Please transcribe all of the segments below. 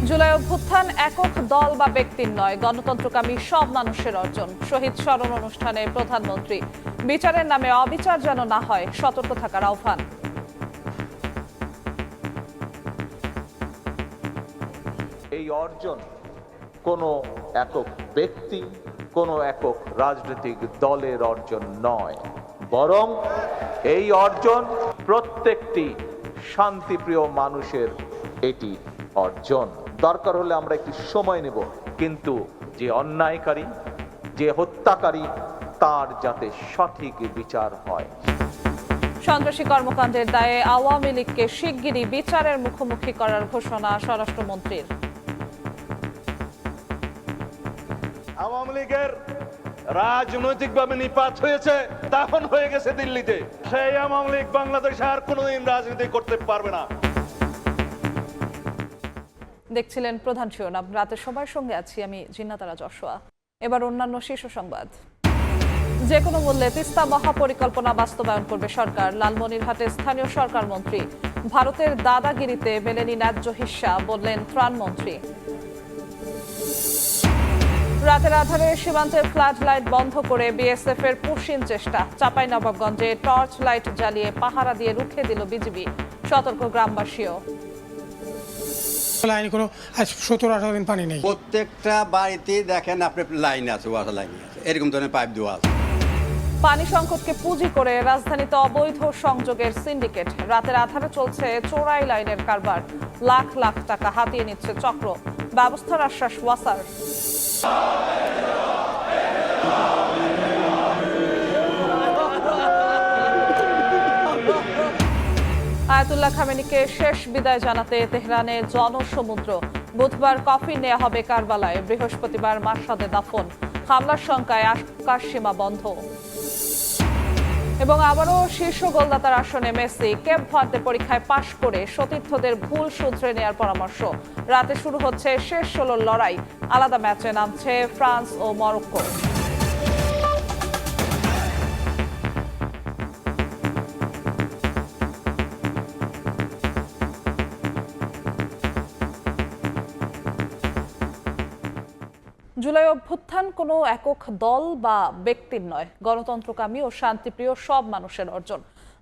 জুলাই অভ্যুত্থান একক দল বা ব্যক্তির নয়, গণতন্ত্রকামী সব মানুষের অর্জন। শহীদ স্মরণ অনুষ্ঠানে প্রধানমন্ত্রী বিচারের নামে অবিচার যেন না হয়, সতর্ক থাকার আহ্বান। এই অর্জন কোনো একক ব্যক্তি, কোনো একক রাজনৈতিক দলের অর্জন নয়, বরং এই অর্জন প্রত্যেকটি শান্তিপ্রিয় মানুষের এটি অর্জন। দরকার হলে আমরা একটু সময় নেব, কিন্তু যে অন্যায়কারী, যে হত্যাকারী, তার যাতে সঠিক বিচার হয়। সন্ত্রাসী কর্মকাণ্ডের দায়ে আওয়ামী লীগকে শিগগিরই বিচারের মুখোমুখি করার ঘোষণা স্বরাষ্ট্রমন্ত্রীর। আওয়ামী লীগের রাজনৈতিকভাবে নিপাত হয়েছে, তখন হয়ে গেছে দিল্লিতে। সেই আওয়ামী লীগ বাংলাদেশে আর কোনোদিন রাজনীতি করতে পারবে না। দেখছিলেন প্রধান শিরোনাম। রাতের সবার সঙ্গে আছি আমি জিন্নাতারা যশোয়া। এবার অন্যান্য শীর্ষ সংবাদ। যে কোনো মূল্যে তিস্তা মহাপরিকল্পনা বাস্তবায়ন করবে সরকার, লালমনিরহাটে স্থানীয় সরকার মন্ত্রী। ভারতের দাদাগিরিতে মেলেনি ন্যায্য হিস্যা, বললেন ত্রাণমন্ত্রী। রাতের আধারে সীমান্তের ফ্লাড লাইট বন্ধ করে বিএসএফ এর পুশিন চেষ্টা। চাঁপাইনবাবগঞ্জে টর্চ লাইট জ্বালিয়ে পাহারা দিয়ে রুখে দিল বিজিবি, সতর্ক গ্রামবাসীও। লাইন কোনো 17-18 দিন পানি নেই। প্রত্যেকটা বাড়িতে দেখেন আপনার লাইন আছে, ওয়াটার লাইন আছে, এরকম ধরনের পাইপ দেওয়া আছে। পানি সংকটকে পুঁজি করে রাজধানীতে অবৈধ সংযোগের সিন্ডিকেট। রাতের আধারে চলছে চোরাই লাইনের কারবার, লাখ লাখ টাকা হাতিয়ে নিচ্ছে চক্র। ব্যবস্থার আশ্বাস ওয়াসার। আয়াতুল্লাহ খামেনিকে শেষ বিদায় জানাতে তেহরানে জনসমুদ্র। বুধবার কফিন নেওয়া হবে কারবালায়, বৃহস্পতিবার মাশহাদে দাফন। হামলার শঙ্কায় আকাশ সীমা বন্ধ। এবং আবারও শীর্ষ গোলদাতার আসনে মেসি। কেপ ভার্দে পরীক্ষায় পাশ করে সতীর্থদের ভুল শুধরে নেওয়ার পরামর্শ। রাতে শুরু হচ্ছে শেষ 16 লড়াই। আলাদা ম্যাচে নামছে ফ্রান্স ও মরক্কো। জুলাই অভ্যুত্থান কোনো একক দল বা ব্যক্তির নয়, গণতন্ত্রকামী ও শান্তিপ্রিয় সব মানুষের অর্জন।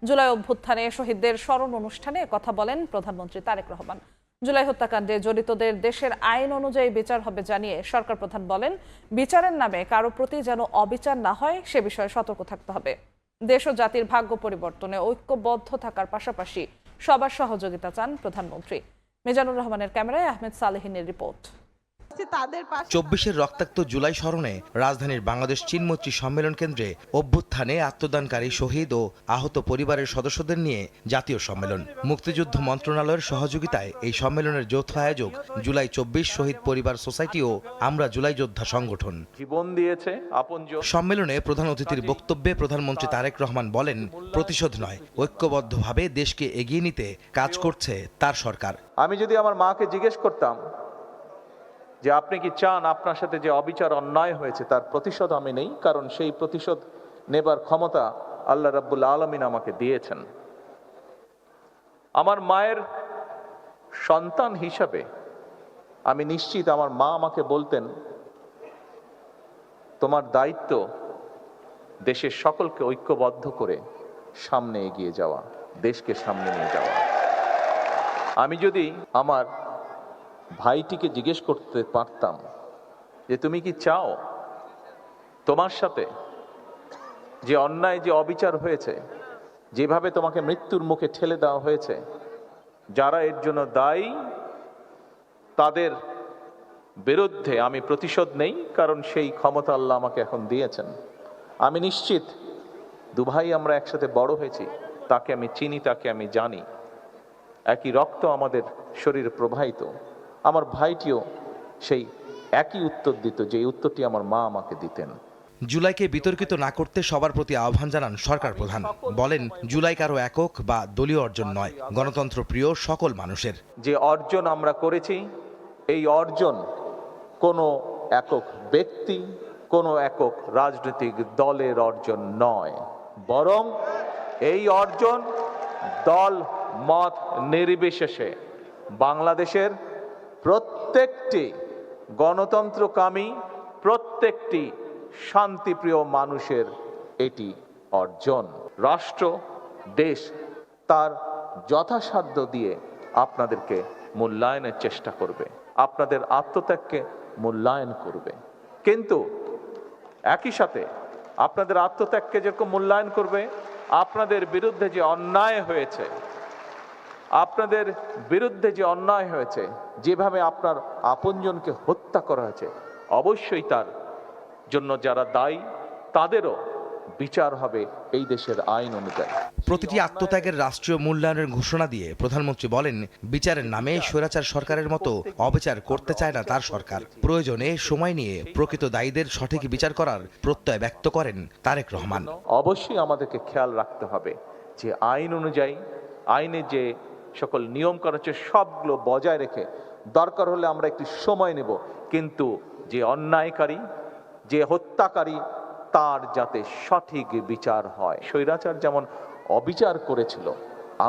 জুলাই অভ্যুত্থানে শহীদদের স্মরণ অনুষ্ঠানে কথা বলেন প্রধানমন্ত্রী তারেক রহমান। জুলাই হত্যাকাণ্ডে জড়িতদের দেশের আইন অনুযায়ী বিচার হবে জানিয়ে সরকার প্রধান বলেন, বিচারের নামে কারো প্রতি যেন অবিচার না হয় সে বিষয়ে সতর্ক থাকতে হবে। দেশ ও জাতির ভাগ্য পরিবর্তনে ঐক্যবদ্ধ থাকার পাশাপাশি সবার সহযোগিতা চান প্রধানমন্ত্রী। মিজানুর রহমানের ক্যামেরায় আহমেদ সালেহিনের রিপোর্ট। 24-এর রক্তাক্ত জুলাই স্মরণে রাজধানীর বাংলাদেশ চীন মৈত্রী সম্মেলন কেন্দ্রে অভ্যুত্থানে আত্মদানকারী শহীদ ও আহত পরিবারের সদস্যদের নিয়ে জাতীয় সম্মেলন। মুক্তিযুদ্ধ মন্ত্রণালয়ের সহযোগিতায় এই সম্মেলনের যৌথ আয়োজক জুলাই 24 শহীদ পরিবার সোসাইটি ও আমরা জুলাই যোদ্ধা সংগঠন। জীবন দিয়েছে আপনজন। সম্মেলনে প্রধান অতিথির বক্তব্যে প্রধানমন্ত্রী তারেক রহমান বলেন, প্রতিশোধ নয়, ঐক্যবদ্ধভাবে দেশকে এগিয়ে নিতে কাজ করছে তার সরকার। আমি যদি আমার মাকে জিজ্ঞেস করতাম যে আপনি কি চান আপনার সাথে যে অবিচার অন্যায় হয়েছে তার প্রতিশোধ আমি নেই, কারণ সেই প্রতিশোধ নেবার ক্ষমতা আল্লাহ রাব্বুল আলামিন আমাকে দিয়েছেন। আমার মায়ের সন্তান হিসাবে আমি নিশ্চিত আমার মা আমাকে বলতেন, তোমার দায়িত্ব দেশের সকলকে ঐক্যবদ্ধ করে সামনে এগিয়ে যাওয়া, দেশকে সামনে নিয়ে যাওয়া। আমি যদি আমার ভাইটিকে জিজ্ঞেস করতে পারতাম যে তুমি কি চাও তোমার সাথে যে অন্যায়, যে অবিচার হয়েছে, যেভাবে তোমাকে মৃত্যুর মুখে ঠেলে দেওয়া হয়েছে, যারা এর জন্য দায়ী তাদের বিরুদ্ধে আমি প্রতিশোধ নেই, কারণ সেই ক্ষমতা আল্লাহ আমাকে এখন দিয়েছেন। আমি নিশ্চিত দুভাই আমরা একসাথে বড় হয়েছি, তাকে আমি চিনি, তাকে আমি জানি, একই রক্ত আমাদের শরীরে প্রবাহিত। আমার ভাইটিও সেই একই উত্তর দিত যে উত্তরটি আমার মা আমাকে দিতেন। জুলাইকে বিতর্কিত না করতে সবার প্রতি আহ্বান জানান সরকার প্রধান। বলেন, জুলাই কারো একক বা দলীয় অর্জন নয়, গণতন্ত্র প্রিয় সকল মানুষের। যে অর্জন আমরা করেছি, এই অর্জন কোনো একক ব্যক্তি, কোনো একক রাজনৈতিক দলের অর্জন নয়, বরং এই অর্জন দল মত নির্বিশেষে বাংলাদেশের প্রত্যেকটি গণতন্ত্রকামী, প্রত্যেকটি শান্তিপ্রিয় মানুষের এটি অর্জন। রাষ্ট্র, দেশ তার যথাসাধ্য দিয়ে আপনাদেরকে মূল্যায়নের চেষ্টা করবে, আপনাদের আত্মত্যাগকে মূল্যায়ন করবে। কিন্তু একই সাথে আপনাদের আত্মত্যাগকে যেরকম মূল্যায়ন করবে, আপনাদের বিরুদ্ধে যে অন্যায় হয়েছে, যেভাবে আপনার আপনজনকে হত্যা করা হয়েছে, অবশ্যই তার জন্য যারা দায়ী তাদেরও বিচার হবে এই দেশের আইন অনুযায়ী। প্রতিটি আত্মত্যাগের রাষ্ট্রীয় মূল্যায়নের ঘোষণা দিয়ে প্রধানমন্ত্রী বলেন, বিচারের নামে স্বৈরাচার সরকারের মতো অবিচার করতে চায় না তার সরকার। প্রয়োজনে সময় নিয়ে প্রকৃত দায়ীদের সঠিক বিচার করার প্রত্যয় ব্যক্ত করেন তারেক রহমান। অবশ্যই আমাদেরকে খেয়াল রাখতে হবে যে আইন অনুযায়ী, আইনে যে সকল নিয়ম করা হচ্ছে সবগুলো বজায় রেখে, দরকার হলে আমরা একটু সময় নেব, কিন্তু যে অন্যায়কারী, যে হত্যাকারী, তার যাতে সঠিক বিচার হয়। স্বৈরাচার যেমন অবিচার করেছিল,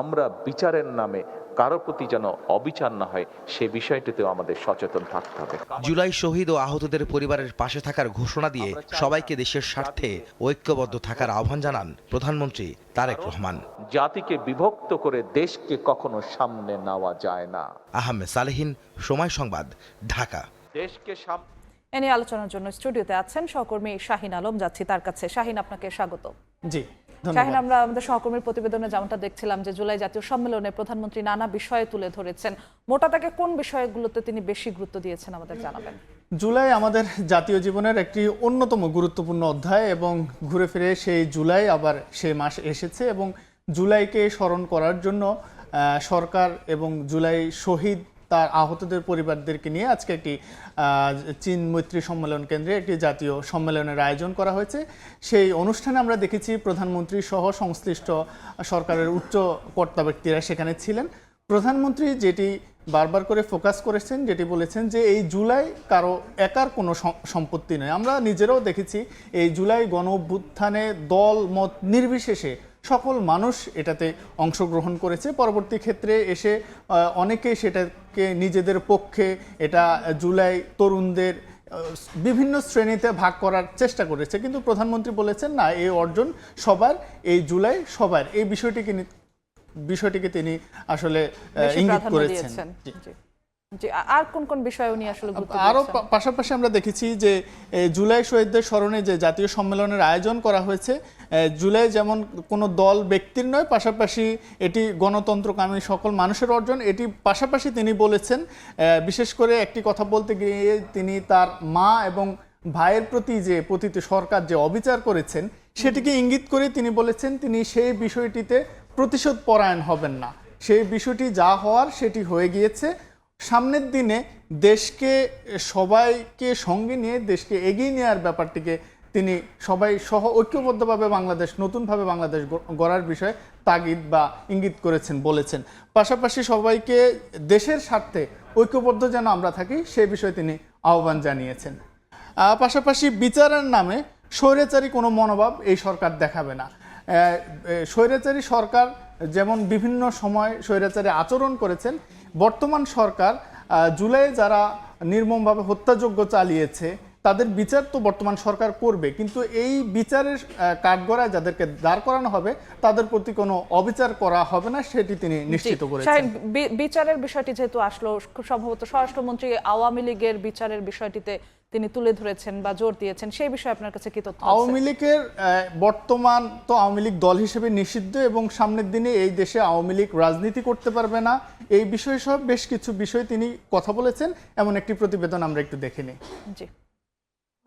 আমরা বিচারের নামে কারো প্রতি যেন অবিচার না হয় সে বিষয়টিতেও আমাদের সচেতন থাকতে হবে। জুলাই শহীদ ও আহতদের পরিবারের পাশে থাকার ঘোষণা দিয়ে সবাইকে দেশের স্বার্থে ঐক্যবদ্ধ থাকার আহ্বান জানান প্রধানমন্ত্রী তারেক রহমান। জাতিকে বিভক্ত করে দেশকে কখনো সামনে নেওয়া যায় না। আহমেদ সালেহীন, সময় সংবাদ, ঢাকা। দেশকে এ নিয়ে আলোচনার জন্য স্টুডিওতে আছেন সহকর্মী শাহিন আলম, যাচ্ছি তার কাছে। শাহিন, আপনাকে স্বাগত। জি শাহিন, আমরা আমাদের সহকর্মীর প্রতিবেদনে যেমনটা দেখছিলাম যে জুলাই জাতীয় সম্মেলনে প্রধানমন্ত্রী নানা বিষয়ে তুলে ধরেছেন, মোটা দাগে কোন বিষয়গুলোতে তিনি বেশি গুরুত্ব দিয়েছেন আমাদের জানাবেন। জুলাই আমাদের জাতীয় জীবনের একটি অন্যতম গুরুত্বপূর্ণ অধ্যায় এবং ঘুরে ফিরে সেই জুলাই আবার সেই মাস এসেছে এবং জুলাইকে স্মরণ করার জন্য সরকার এবং জুলাই শহীদ তার আহতদের পরিবারদেরকে নিয়ে আজকে একটি চীন মৈত্রী সম্মেলন কেন্দ্রে একটি জাতীয় সম্মেলনের আয়োজন করা হয়েছে। সেই অনুষ্ঠানে আমরা দেখেছি প্রধানমন্ত্রী সহ সংশ্লিষ্ট সরকারের উচ্চ কর্তা ব্যক্তিরা সেখানে ছিলেন। প্রধানমন্ত্রী যেটি বারবার করে ফোকাস করেছেন, যেটি বলেছেন যে এই জুলাই কারো একার কোনো সম্পত্তি নয়। আমরা নিজেরাও দেখেছি এই জুলাই গণ অভ্যুত্থানে দল মত নির্বিশেষে সকল মানুষ এটাতে অংশগ্রহণ করেছে। পরবর্তী ক্ষেত্রে এসে অনেকেই সেটাকে নিজেদের পক্ষে, এটা জুলাই তরুণদের বিভিন্ন শ্রেণীতে ভাগ করার চেষ্টা করেছে, কিন্তু প্রধানমন্ত্রী বলেছেন না, এই অর্জন সবার, এই জুলাই সবার। এই বিষয়টিকে তিনি আসলে ইঙ্গিত করেছেন। আর কোন কোন বিষয় উনি আসলে আরো পাশাপাশি আমরা দেখেছি যে জুলাই শহীদদের স্মরণে যে জাতীয় সম্মেলনের আয়োজন করা হয়েছে, জুলাই যেমন কোনো দল ব্যক্তির নয়, পাশাপাশি এটি গণতন্ত্রকামী সকল মানুষের অর্জন। এটি পাশাপাশি তিনি বলেছেন, বিশেষ করে একটি কথা বলতে গিয়ে তিনি তার মা এবং ভাইয়ের প্রতি যে পতিত সরকার যে অবিচার করেছেন সেটিকে ইঙ্গিত করে তিনি বলেছেন তিনি সেই বিষয়টিতে প্রতিশোধ পরায়ণ হবেন না। সেই বিষয়টি যা হওয়ার সেটি হয়ে গিয়েছে। সামনের দিনে দেশকে, সবাইকে সঙ্গে নিয়ে দেশকে এগিয়ে নেওয়ার ব্যাপারটিকে তিনি সবাই সহ ঐক্যবদ্ধভাবে বাংলাদেশ, নতুনভাবে বাংলাদেশ গড়ার বিষয়ে তাগিদ বা ইঙ্গিত করেছেন, বলেছেন। পাশাপাশি সবাইকে দেশের স্বার্থে ঐক্যবদ্ধ যেন আমরা থাকি সে বিষয়ে তিনি আহ্বান জানিয়েছেন। পাশাপাশি বিচারের নামে স্বৈরাচারী কোনো মনোভাব এই সরকার দেখাবে না। স্বৈরাচারী সরকার যেমন বিভিন্ন সময় স্বৈরাচারী আচরণ করেছেন, বর্তমান সরকার জুলাই যারা নির্মমভাবে হত্যাযজ্ঞ চালিয়েছে তাদের বিচার তো বর্তমান সরকার করবে, কিন্তু এই বিচারের কাঠগড়ায় যাদেরকে দাঁড় করানো হবে তাদের প্রতি কোনো অবিচার করা হবে না, সেটি তিনি নিশ্চিত করেছেন। বিচারের বিষয়টি যেহেতু আসলো, খুব সম্ভবত স্বরাষ্ট্রমন্ত্রী আওয়ামী লীগের বিচারের বিষয়টিতে তিনি তুলে ধরেছেন বা জোর দিয়েছেন, সেই বিষয়ে আপনার কাছে কি তথ্য আছে? আওয়ামী লীগের বর্তমান তো আওয়ামী লীগ দল হিসেবে নিষিদ্ধ এবং সামনের দিনে এই দেশে আওয়ামী লীগ রাজনীতি করতে পারবে না, এই বিষয় সহ বেশ কিছু বিষয় তিনি কথা বলেছেন। এমন একটি প্রতিবেদন আমরা একটু দেখে নিই। জি।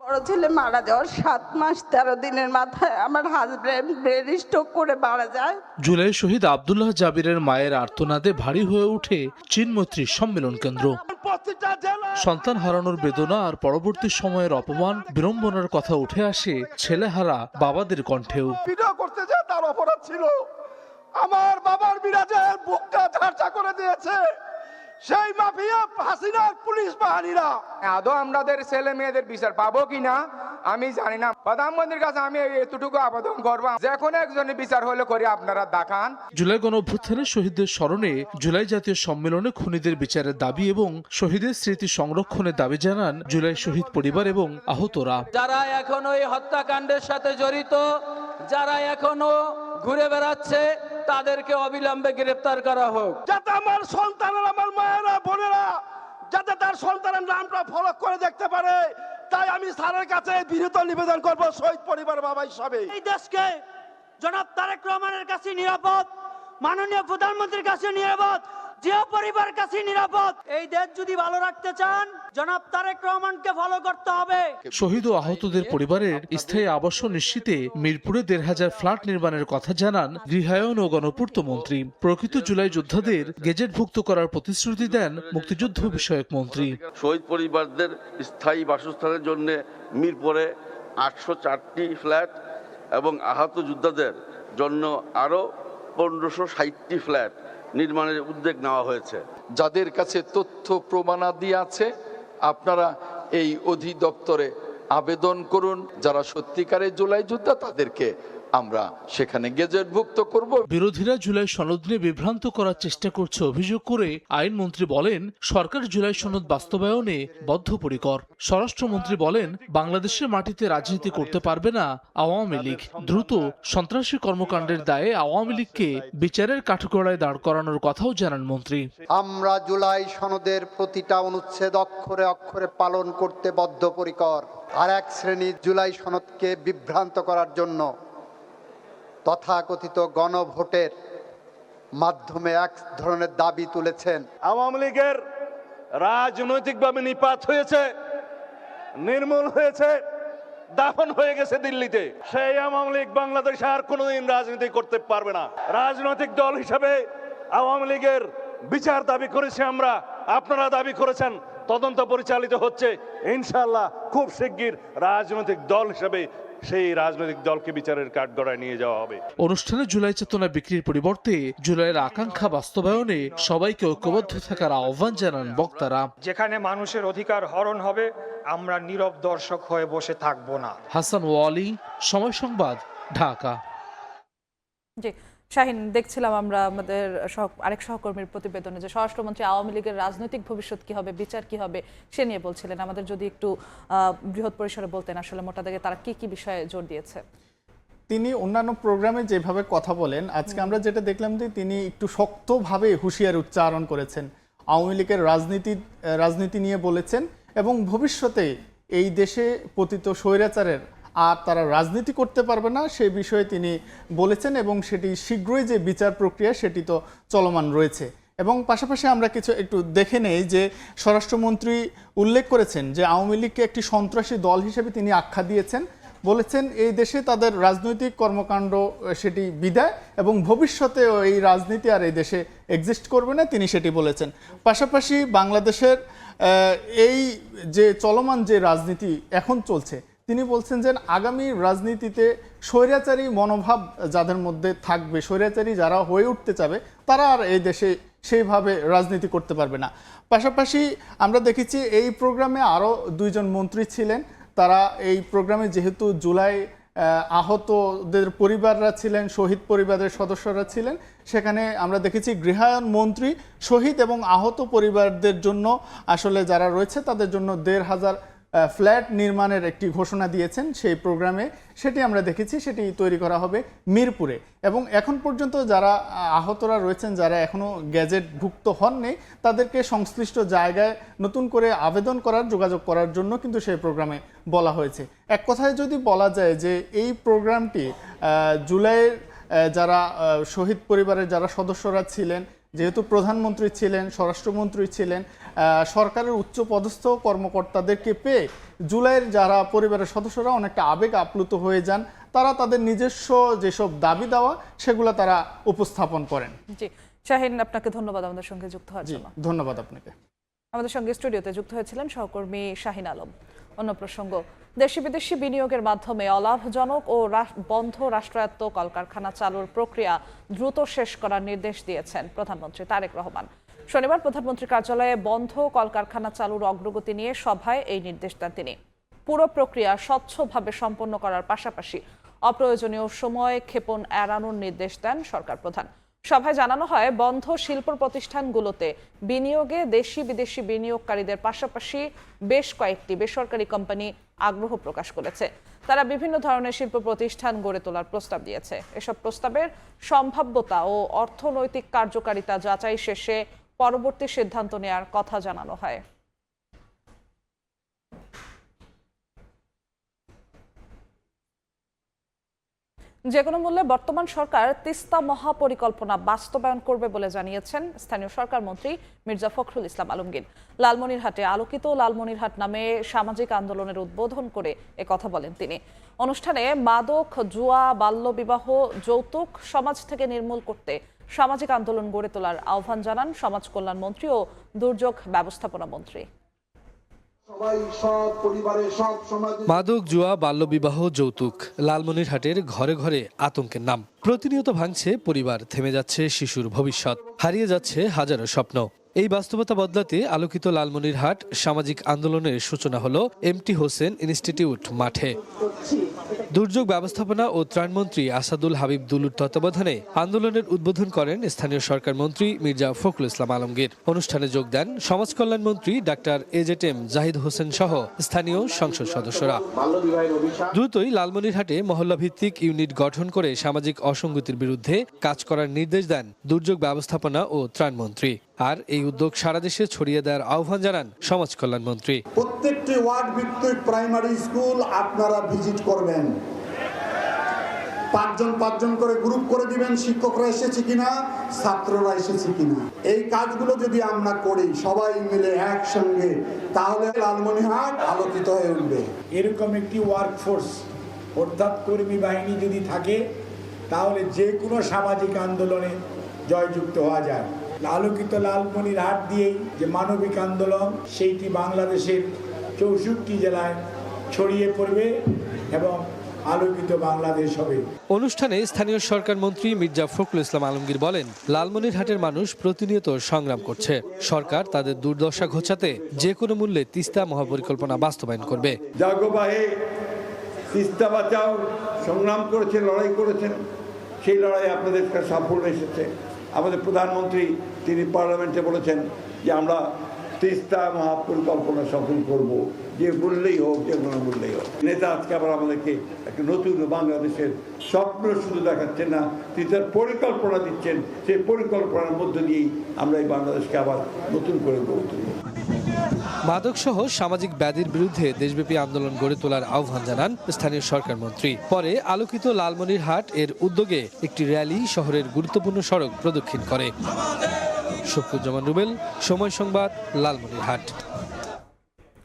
বড় ছেলে মারা যাওয়ার 7 মাস 13 দিনের মাথায় আমার হাজবেন্ড ব্রেন স্ট্রোক করে মারা যায়। জুলাই শহীদ আব্দুল্লাহ জাবিরের মায়ের আর্তনাদে ভারী হয়ে ওঠে চীন মৈত্রী সম্মেলন কেন্দ্র। সন্তান হারানোর বেদনা আর পরবর্তী সময়ের অপমান বিড়ম্বনার কথা উঠে আসে ছেলেহারা বাবাদের কণ্ঠেও। ভিডিও করতে যে তার অপরাধ ছিল, আমার বাবার বিরাজের বুকটা ঝাঁঝা করে দিয়েছে, সেই মাফিয়া হাসিনার পুলিশ বাহিনীরা আদৌ আমাদের ছেলে মেয়েদের বিচার পাবো কিনা আমি জানি না। প্রধানমন্ত্রীর কাছে আমি এতটুকু আবেদন করবো, যে কোনো একজনের বিচার হলে করে আপনারা দেখান। জুলাই গণঅভ্যুত্থানে শহীদদের স্মরণে জুলাই জাতীয় সম্মেলনে খুনিদের বিচারের দাবি এবং শহীদের স্মৃতি সংরক্ষণের দাবি জানান জুলাই শহীদ পরিবার এবং আহতরা। যারা এখনো এই হত্যাকাণ্ডের সাথে জড়িত, যারা এখনো ঘুরে বেড়াচ্ছে, তাদেরকে অবিলম্বে গ্রেফতার করা হোক। যাতে আমার সন্তানের, আমার মায়েরা বোনেরা যাতে তার সন্তানের নামটা ফলো করে দেখতে পারে, তাই আমি স্যারের কাছে বিনীত নিবেদন করব শহীদ পরিবার বাবা হিসাবে। এই দেশকে জনাব তারেক রহমানের কাছে নিরাপদ, মাননীয় প্রধানমন্ত্রীর কাছে নিরাপদ, জিয়া পরিবারের কাছে নিরাপদ। এই দেশ যদি ভালো রাখতে চান, জনাব তারেক রহমানকে ফলো করতে হবে। শহীদ ও আহতদের পরিবারের স্থায়ী আবাস নিশ্চিতে মিরপুরে ১৫০০ ফ্ল্যাট নির্মাণের কথা জানান গৃহায়ন ও গণপূর্ত মন্ত্রী। প্রকৃত জুলাই যোদ্ধাদের গেজেটভুক্ত করার প্রতিশ্রুতি দেন মুক্তিযুদ্ধ বিষয়ক মন্ত্রী। শহীদ পরিবারদের স্থায়ী বাসস্থানের জন্য মিরপুরে ৮০৪টি ফ্ল্যাট এবং আহত যোদ্ধাদের জন্য আরও ১৫৬০টি ফ্ল্যাট নির্মাণের উদ্যোগ নেওয়া হয়েছে। যাদের কাছে তথ্য প্রমাণাদি আছে আপনারা এই অধিদপ্তরে আবেদন করুন। যারা সত্যিকারের জুলাই যোদ্ধা তাদেরকে আমরা সেখানে গেজেটভুক্ত করব। বিরোধীরা জুলাই সনদ নিয়ে বিভ্রান্ত করার চেষ্টা করছে অভিযোগ করে আইনমন্ত্রী বলেন সরকার জুলাই সনদ বাস্তবায়নে বদ্ধপরিকর। স্বরাষ্ট্রমন্ত্রী বলেন বাংলাদেশের মাটিতে রাজনীতি করতে পারবে না আওয়ামী লীগ। দ্রুত সন্ত্রাসী কর্মকাণ্ডের দায়ে আওয়ামী লীগকে বিচারের কাঠগড়ায় দাঁড় করানোর কথাও জানান মন্ত্রী। আমরা জুলাই সনদের প্রতিটা অনুচ্ছেদ অক্ষরে অক্ষরে পালন করতে বদ্ধপরিকর। আর এক শ্রেণীর জুলাই সনদকে বিভ্রান্ত করার জন্য তথাকথিত গণভোটের মাধ্যমে এক ধরনের দাবি তুলেছেন। আওয়ামী লীগের রাজনৈতিকভাবে নিপাত হয়েছে, নির্মূল হয়েছে, দাফন হয়ে গেছে দিল্লিতে। সেই আওয়ামী লীগ বাংলাদেশে আর কোনোদিন রাজনীতি করতে পারবে না। রাজনৈতিক দল হিসেবে আওয়ামী লীগের বিচার দাবি করেছি আমরা, আপনারা দাবি করেছেন, তদন্ত পরিচালিত হচ্ছে। ইনশাআল্লাহ খুব শিগগির রাজনৈতিক দল হিসেবে সেই রাজনৈতিক দলকে বিচারের কাঠগড়ায় নিয়ে যাওয়া হবে। অনুষ্ঠানে জুলাই চেতনা বিক্রির পরিবর্তে জুলাইয়ের আকাঙ্ক্ষা বাস্তবায়নে সবাইকে ঐক্যবদ্ধ থাকার আহ্বান জানান বক্তারা। যেখানে মানুষের অধিকার হরণ হবে, আমরা নীরব দর্শক হয়ে বসে থাকবো না। হাসান ওয়ালি, সময় সংবাদ, ঢাকা। জি শাহিন, দেখছিলাম আমরা আমাদের আরেক সহকর্মীর প্রতিবেদনে যে স্বরাষ্ট্রমন্ত্রী আওয়ামী লীগের রাজনৈতিক ভবিষ্যৎ কি হবে, বিচার কি হবে সে নিয়ে বলছিলেন। আমাদের যদি একটু বৃহৎ পরিসরে বলতেন আসলে মোটা দাগে তারা কি কি বিষয়ে জোর দিয়েছে। তিনি অন্যান্য প্রোগ্রামে যেভাবে কথা বলেন, আজকে আমরা যেটা দেখলাম যে তিনি একটু শক্তভাবে হুঁশিয়ার উচ্চারণ করেছেন। আওয়ামী লীগের রাজনীতি নিয়ে বলেছেন এবং ভবিষ্যতে এই দেশে পতিত স্বৈরাচারের আর তারা রাজনীতি করতে পারবে না সেই বিষয়ে তিনি বলেছেন এবং সেটি শীঘ্রই যে বিচার প্রক্রিয়া সেটি তো চলমান রয়েছে। এবং পাশাপাশি আমরা কিছু একটু দেখে নেই যে স্বরাষ্ট্রমন্ত্রী উল্লেখ করেছেন যে আওয়ামী লীগকে একটি সন্ত্রাসী দল হিসেবে তিনি আখ্যা দিয়েছেন। বলেছেন এই দেশে তাদের রাজনৈতিক কর্মকাণ্ড সেটি বিদায় এবং ভবিষ্যতে এই রাজনীতি আর এই দেশে এক্সিস্ট করবে না, তিনি সেটি বলেছেন। পাশাপাশি বাংলাদেশের এই যে চলমান যে রাজনীতি এখন চলছে, তিনি বলছেন যে আগামী রাজনীতিতে স্বৈরাচারী মনোভাব যাদের মধ্যে থাকবে, স্বৈরাচারী যারা হয়ে উঠতে চাবে, তারা আর এই দেশে সেইভাবে রাজনীতি করতে পারবে না। পাশাপাশি আমরা দেখেছি এই প্রোগ্রামে আরও দুইজন মন্ত্রী ছিলেন। তারা এই প্রোগ্রামে যেহেতু জুলাই আহতদের পরিবাররা ছিলেন, শহীদ পরিবারের সদস্যরা ছিলেন, সেখানে আমরা দেখেছি গৃহায়ন মন্ত্রী শহীদ এবং আহত পরিবারদের জন্য আসলে যারা রয়েছে তাদের জন্য ১৫০০ ফ্ল্যাট নির্মাণের একটি ঘোষণা দিয়েছেন সেই প্রোগ্রামে। সেটি আমরা দেখেছি, সেটি তৈরি করা হবে মিরপুরে। এবং এখন পর্যন্ত যারা আহতরা রয়েছেন, যারা এখনও গ্যাজেটভুক্ত হননি, তাদেরকে সংশ্লিষ্ট জায়গায় নতুন করে আবেদন করার, যোগাযোগ করার জন্য কিন্তু সেই প্রোগ্রামে বলা হয়েছে। এক কথায় যদি বলা যায় যে এই প্রোগ্রামটি জুলাইয়ের যারা শহীদ পরিবারের যারা সদস্যরা ছিলেন, যেহেতু প্রধানমন্ত্রী ছিলেন, স্বরাষ্ট্রমন্ত্রী ছিলেন, সরকারের উচ্চপদস্থ কর্মকর্তাদেরকে পেয়ে জুলাইয়ের যারা পরিবারের সদস্যরা অনেকটা আবেগ আপ্লুত হয়ে যান। তারা তাদের নিজস্ব যেসব দাবি দেওয়া সেগুলো তারা উপস্থাপন করেন। জি শাহিন, আপনাকে ধন্যবাদ আমাদের সঙ্গে যুক্ত হওয়ার জন্য। ধন্যবাদ আপনাকে। আমাদের সঙ্গে স্টুডিওতে যুক্ত হয়েছিলেন সহকর্মী শাহিন আলম। অন্য প্রসঙ্গ, দেশি বিদেশি বিনিয়োগের মাধ্যমে অলাভজনক ও বন্ধ রাষ্ট্রায়ত্ত কলকারখানা চালুর প্রক্রিয়া দ্রুত শেষ করার নির্দেশ দিয়েছেন প্রধানমন্ত্রী তারেক রহমান। শনিবার প্রধানমন্ত্রীর কার্যালয়ে বন্ধ কলকারখানা চালুর অগ্রগতি নিয়ে সভায় এই নির্দেশ দেন তিনি। পুরো প্রক্রিয়া স্বচ্ছভাবে সম্পন্ন করার পাশাপাশি অপ্রয়োজনীয় সময় ক্ষেপণ এড়ানোর নির্দেশ দেন সরকার প্রধান। সভায় জানানো হয়, বন্ধ শিল্প প্রতিষ্ঠানগুলোতে বিনিয়োগে দেশি বিদেশি বিনিয়োগকারীদের পাশাপাশি বেশ কয়েকটি বেসরকারি কোম্পানি আগ্রহ প্রকাশ করেছে। তারা বিভিন্ন ধরনের শিল্প প্রতিষ্ঠান গড়ে তোলার প্রস্তাব দিয়েছে। এসব প্রস্তাবের সম্ভাব্যতা ও অর্থনৈতিক কার্যকারিতা যাচাই শেষে পরবর্তী সিদ্ধান্ত নেওয়ার কথা জানানো হয়। যে কোনো মূল্যে বর্তমান সরকার তিস্তা মহাপরিকল্পনা বাস্তবায়ন করবে বলে জানিয়েছেন স্থানীয় সরকার মন্ত্রী মির্জা ফখরুল ইসলাম আলমগীর। লালমনিরহাটে আলোকিত লালমনিরহাট নামে সামাজিক আন্দোলনের উদ্বোধন করে কথা বলেন তিনি। অনুষ্ঠানে মাদক, জুয়া, বাল্যবিবাহ, যৌতুক সমাজ থেকে নির্মূল করতে সামাজিক আন্দোলন গড়ে তোলার আহ্বান জানান সমাজ কল্যাণ মন্ত্রী ও দুর্যোগ ব্যবস্থাপনা মন্ত্রী। মাদক, জুয়া, বাল্যবিবাহ, যৌতুক লালমনিরহাটের ঘরে ঘরে আতঙ্কের নাম। প্রতিনিয়ত ভাঙছে পরিবার, থেমে যাচ্ছে শিশুর ভবিষ্যৎ, হারিয়ে যাচ্ছে হাজারো স্বপ্ন। এই বাস্তবতা বদলাতে আলোকিত লালমনিরহাট সামাজিক আন্দোলনের সূচনা হলো এমটি হোসেন ইনস্টিটিউট মাঠে। দুর্যোগ ব্যবস্থাপনা ও ত্রাণমন্ত্রী আসাদুল হাবিব দুলুর তত্ত্বাবধানে আন্দোলনের উদ্বোধন করেন স্থানীয় সরকার মন্ত্রী মির্জা ফখরুল ইসলাম আলমগীর। অনুষ্ঠানে যোগ দেন সমাজ কল্যাণ মন্ত্রী ডাক্তার এজেটেম জাহিদ হোসেন সহ স্থানীয় সংসদ সদস্যরা। দ্রুতই লালমনিরহাটে মহল্লা ভিত্তিক ইউনিট গঠন করে সামাজিক অসঙ্গতির বিরুদ্ধে কাজ করার নির্দেশ দেন দুর্যোগ ব্যবস্থাপনা ও ত্রাণমন্ত্রী। আর এই উদ্যোগ সারা দেশে ছড়িয়ে দেওয়ার আহ্বান জানান সমাজ কল্যাণ মন্ত্রী। প্রত্যেকটি ওয়ার্ড ভিত্তিক প্রাইমারি স্কুল আপনারা ভিজিট করবেন, পাঁচজন করে গ্রুপ করে দিবেন, শিক্ষকরা এসেছে কিনা, ছাত্ররা এসেছে কিনা। এই কাজগুলো যদি আমরা করি সবাই মিলে একসঙ্গে, তাহলে লালমনিরহাট আলোকিত হয়ে উঠবে। এরকম একটি ওয়ার্কফোর্স অর্থাৎ কর্মী বাহিনী যদি থাকে, তাহলে যে কোনো সামাজিক আন্দোলনে জয়যুক্ত হওয়া যায়। আলোকিত লালমনিরহাট দিয়েই যে মানবিক আন্দোলন, সেইটি বাংলাদেশের 64 জেলায় ছড়িয়ে পড়বে এবং আলোকিত বাংলাদেশ হবে। অনুষ্ঠানে স্থানীয় সরকার মন্ত্রী মির্জা ফখরুল ইসলাম আলমগীর বলেন, লালমনিরহাটের মানুষ প্রতিনিয়ত সংগ্রাম করছে। সরকার তাদের দুর্দশা ঘোচাতে যে কোনো মূল্যে তিস্তা মহাপরিকল্পনা বাস্তবায়ন করবে। জাগোবাহে তিস্তা বাঁচাও সংগ্রাম করেছেন, লড়াই করেছেন, সেই লড়াই আপনাদের সাফল্য এসেছে। আমাদের প্রধানমন্ত্রী তিনি পার্লামেন্টে বলেছেন যে আমরা তিস্তা মহাপরিকল্পনা সফল করব, যে মূল্যেই হোক, যে কোনো মূল্যেই হোক। নেতা আজকে আবার আমাদেরকে একটা নতুন বাংলাদেশের স্বপ্ন শুধু দেখাচ্ছেন না, তিনি তার পরিকল্পনা দিচ্ছেন। সেই পরিকল্পনার মধ্য দিয়েই আমরা এই বাংলাদেশকে আবার নতুন করে গড়ে তুলব। মাদকসহ সামাজিক ব্যাধির বিরুদ্ধে দেশব্যাপী আন্দোলন গড়ে তোলার আহ্বান জানান স্থানীয় সরকার মন্ত্রী। পরে আলোকিত লালমনিরহাট এর উদ্যোগে একটি র্যালি শহরের গুরুত্বপূর্ণ সড়ক প্রদক্ষিণ করে। শফিকুজ্জামান রুবেল, সময় সংবাদ, লালমনিরহাট।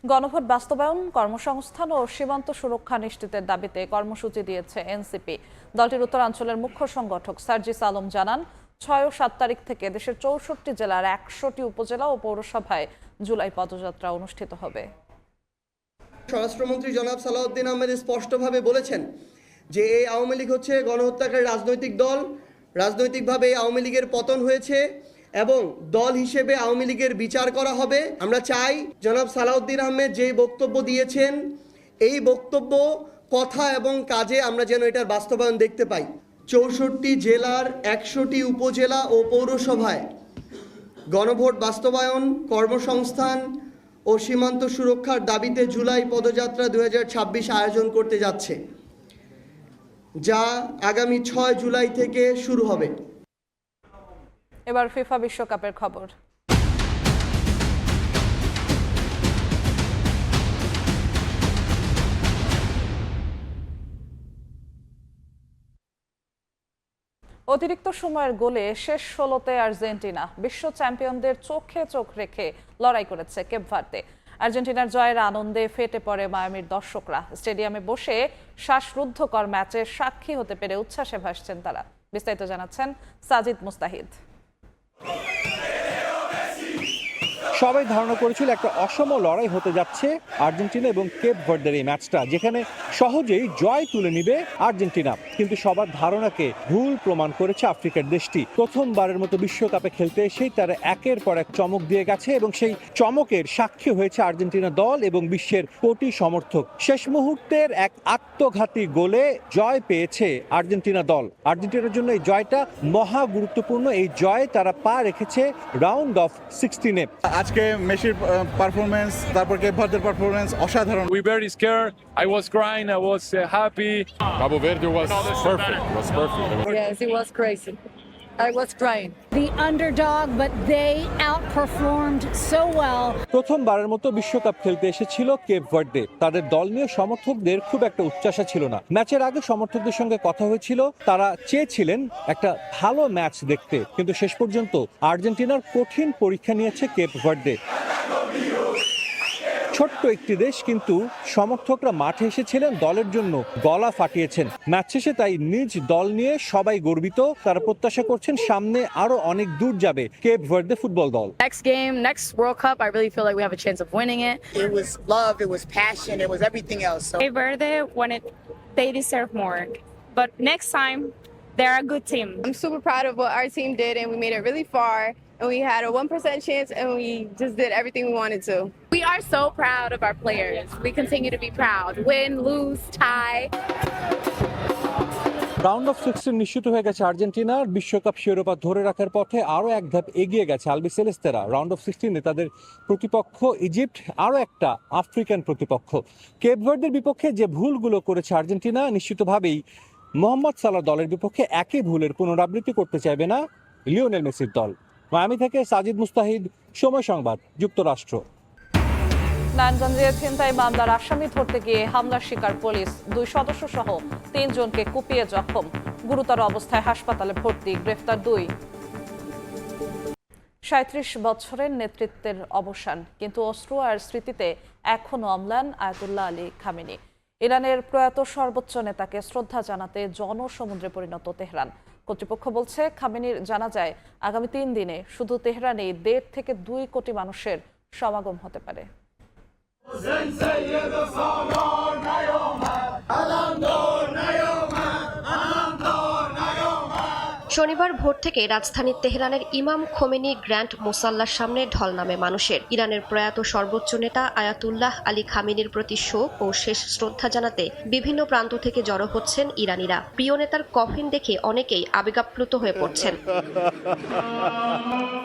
গণভোট বাস্তবায়ন, কর্মসংস্থান ও সীমান্ত সুরক্ষা নিশ্চিতের দাবিতে কর্মসূচি দিয়েছে এনসিপি। দলটির উত্তরাঞ্চলের মুখ্য সংগঠক সার্জিস আলম জানান, 6 ও 7 তারিখ থেকে দেশের 64 জেলার 100টি উপজেলা ও পৌরসভায় জুলাই পদযাত্রা অনুষ্ঠিত হবে। স্বরাষ্ট্রমন্ত্রী জনাব সালাউদ্দিন আহমেদ স্পষ্টভাবে বলেছেন যে এই আওয়ামী লীগ হচ্ছে গণহত্যাকারী রাজনৈতিক দল। রাজনৈতিকভাবে এই আওয়ামী লীগের পতন হয়েছে এবং দল হিসেবে আওয়ামী লীগের বিচার করা হবে। আমরা চাই জনাব সালাউদ্দিন আহমেদ যেই বক্তব্য দিয়েছেন, এই বক্তব্য কথা এবং কাজে আমরা যেন এটার বাস্তবায়ন দেখতে পাই। 64 জেলার 100টি উপজেলা ও পৌরসভায় গণভোট বাস্তবায়ন, কর্মসংস্থান ও সীমান্ত সুরক্ষার দাবিতে জুলাই পদযাত্রা 2026 আয়োজন করতে যাচ্ছে, যা আগামী 6 জুলাই থেকে শুরু হবে। এবার ফিফা বিশ্বকাপের খবর। অতিরিক্ত সময়ের গোলে শেষ 16তে আর্জেন্টিনা। বিশ্ব চ্যাম্পিয়নদের চোখে চোখ রেখে লড়াই করেছে কেপ ভার্দে। আর্জেন্টিনার জয়ের আনন্দে ফেটে পড়ে মায়ামির দর্শকরা। স্টেডিয়ামে বসে শ্বাসরুদ্ধকর ম্যাচের সাক্ষী হতে পেরে উচ্ছ্বাসে ভাসছেন তারা। বিস্তারিত জানাচ্ছেন সাজিদ মুস্তাহিদ। সবাই ধারণা করেছিল একটা অসম লড়াই হতে যাচ্ছে আর্জেন্টিনা এবং কেপ ভার্দের এই ম্যাচটা, যেখানে সহজেই জয় তুলে নিবে আর্জেন্টিনা। কিন্তু সবার ধারণাকে ভুল প্রমাণ করেছে আফ্রিকার দেশটি। প্রথমবারের মতো বিশ্বকাপে খেলতে এসেই তারা একের পর এক চমক দিয়ে গেছে এবং সেই চমকের সাক্ষী হয়েছে আর্জেন্টিনা দল এবং বিশ্বের কোটি সমর্থক। শেষ মুহূর্তের এক আত্মঘাতী গোলে জয় পেয়েছে আর্জেন্টিনা দল। আর্জেন্টিনার জন্য এই জয়টা মহা গুরুত্বপূর্ণ। এই জয় তারা পা রেখেছে রাউন্ড অফ 16-এ। আজকে মেসির পারফরম্যান্স, তারপর কেপ ভার্দের পারফরম্যান্স অসাধারণ। We very scared. I was crying. I was happy. Cabo Verde was perfect. It was perfect. Yes, it was crazy. I was crying. The underdog, but they outperformed so well. প্রথমবারের মতো বিশ্বকাপ খেলতে এসেছিল Cape Verde. তাদের দল নিয়ে সমর্থকদের খুব একটা উচ্চাসা ছিল না। ম্যাচের আগে সমর্থকদের সঙ্গে কথা হয়েছিল, তারা চেয়েছিলেন একটা ভালো ম্যাচ দেখতে, কিন্তু শেষ পর্যন্ত আর্জেন্টিনার কঠিন পরীক্ষা নিয়েছে কেপ ভার্দে। ছোট্ট একটি দেশ, কিন্তু সমর্থকরা মাঠে এসেছিলেন দলের জন্য, গলা ফাটিয়েছেন ম্যাচ শেষে। তাই নিজ দল নিয়ে সবাই গর্বিত। তারা প্রত্যাশা করছেন সামনে আরো অনেক দূর যাবে কেপ ভার্দে ফুটবল দল। Next World Cup, I really feel like we have a chance of winning it. It was love, it was passion, it was everything else. So. Cape Verde they deserve more, but next time they're a good team. I'm super proud of what our team did, and we made it really far. And we had a 1% chance, and we just did everything we wanted to. We are so proud of our players. We continue to be proud. Win, lose, tie. Round of 16 নিশ্চিত হয়ে গেছে আর্জেন্টিনার। বিশ্বকাপ শিরোপা ধরে রাখার পথে আরও এক ধাপ এগিয়ে গেছে আলবিসেলেস্তেরা। রাউন্ড অফ 16-এ তাদের প্রতিপক্ষ ইজিপ্ট, আরও একটা আফ্রিকান প্রতিপক্ষ। কেপ ভার্দের বিপক্ষে যে ভুলগুলো করেছে আর্জেন্টিনা, নিশ্চিতভাবেই মোহাম্মদ সালাহ দলের বিপক্ষে একই ভুলের পুনরাবৃত্তি করতে চাইবে না লিওনেল মেসির দল। মায়ামি থেকে সাজিদ মুস্তাহিদ, সময় সংবাদ, যুক্তরাষ্ট্র। নারায়ণগঞ্জে ছিনতাই মামলার আসামি ধরতে গিয়ে হামলার শিকার পুলিশ। 2 সদস্য সহ 3 জনকে কুপিয়ে জখম, গুরুতর অবস্থায় হাসপাতালে ভর্তি। গ্রেফতার 2। 37 বছরের নেতৃত্বের অবসান, কিন্তু অস্ত্র আর স্মৃতিতে এখনো অম্লান আয়াতুল্লাহ আলী খামেনি। ইরানের প্রয়াত সর্বোচ্চ নেতাকে শ্রদ্ধা জানাতে জনসমুদ্রে পরিণত তেহরান। কর্তৃপক্ষ বলছে খামেনির জানাজায় আগামী 3 দিনে শুধু তেহরানে 1.5 থেকে 2 কোটি মানুষের সমাগম হতে পারে। শনিবার ভোর থেকে রাজধানী তেহরানের ইমাম খোমেনি গ্র্যান্ড মোসাল্লার সামনে ঢল নামে মানুষের। ইরানের প্রয়াত সর্বোচ্চ নেতা আয়াতুল্লাহ আলী খামেনির প্রতি শোক ও শেষ শ্রদ্ধা জানাতে বিভিন্ন প্রান্ত থেকে জড়ো হচ্ছেন ইরানিরা। প্রিয় নেতার কফিন দেখে অনেকেই আবেগাপ্লুত হয়ে পড়ছেন।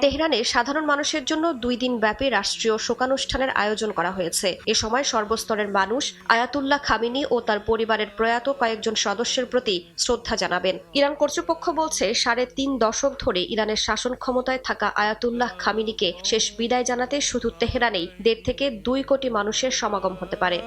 তেহরানে সাধারণ মানুষের জন্য 2 দিন ব্যাপী রাষ্ট্রীয় শোকানুষ্ঠানের আয়োজন করা হয়েছে। এ সময় সর্বস্তরের মানুষ আয়াতুল্লাহ খামেনি ও তার পরিবারের প্রয়াত কয়েকজন সদস্যের প্রতি শ্রদ্ধা জানাবেন। ইরান কর্তৃপক্ষ বলছে 3.5 দশক ধরে ইরানের শাসন ক্ষমতায় থাকা আয়াতুল্লাহ খামেনিকে শেষ বিদায় জানাতে শুধু তেহরানেই 1.5 থেকে 2 কোটি মানুষের সমাগম হতে পারে।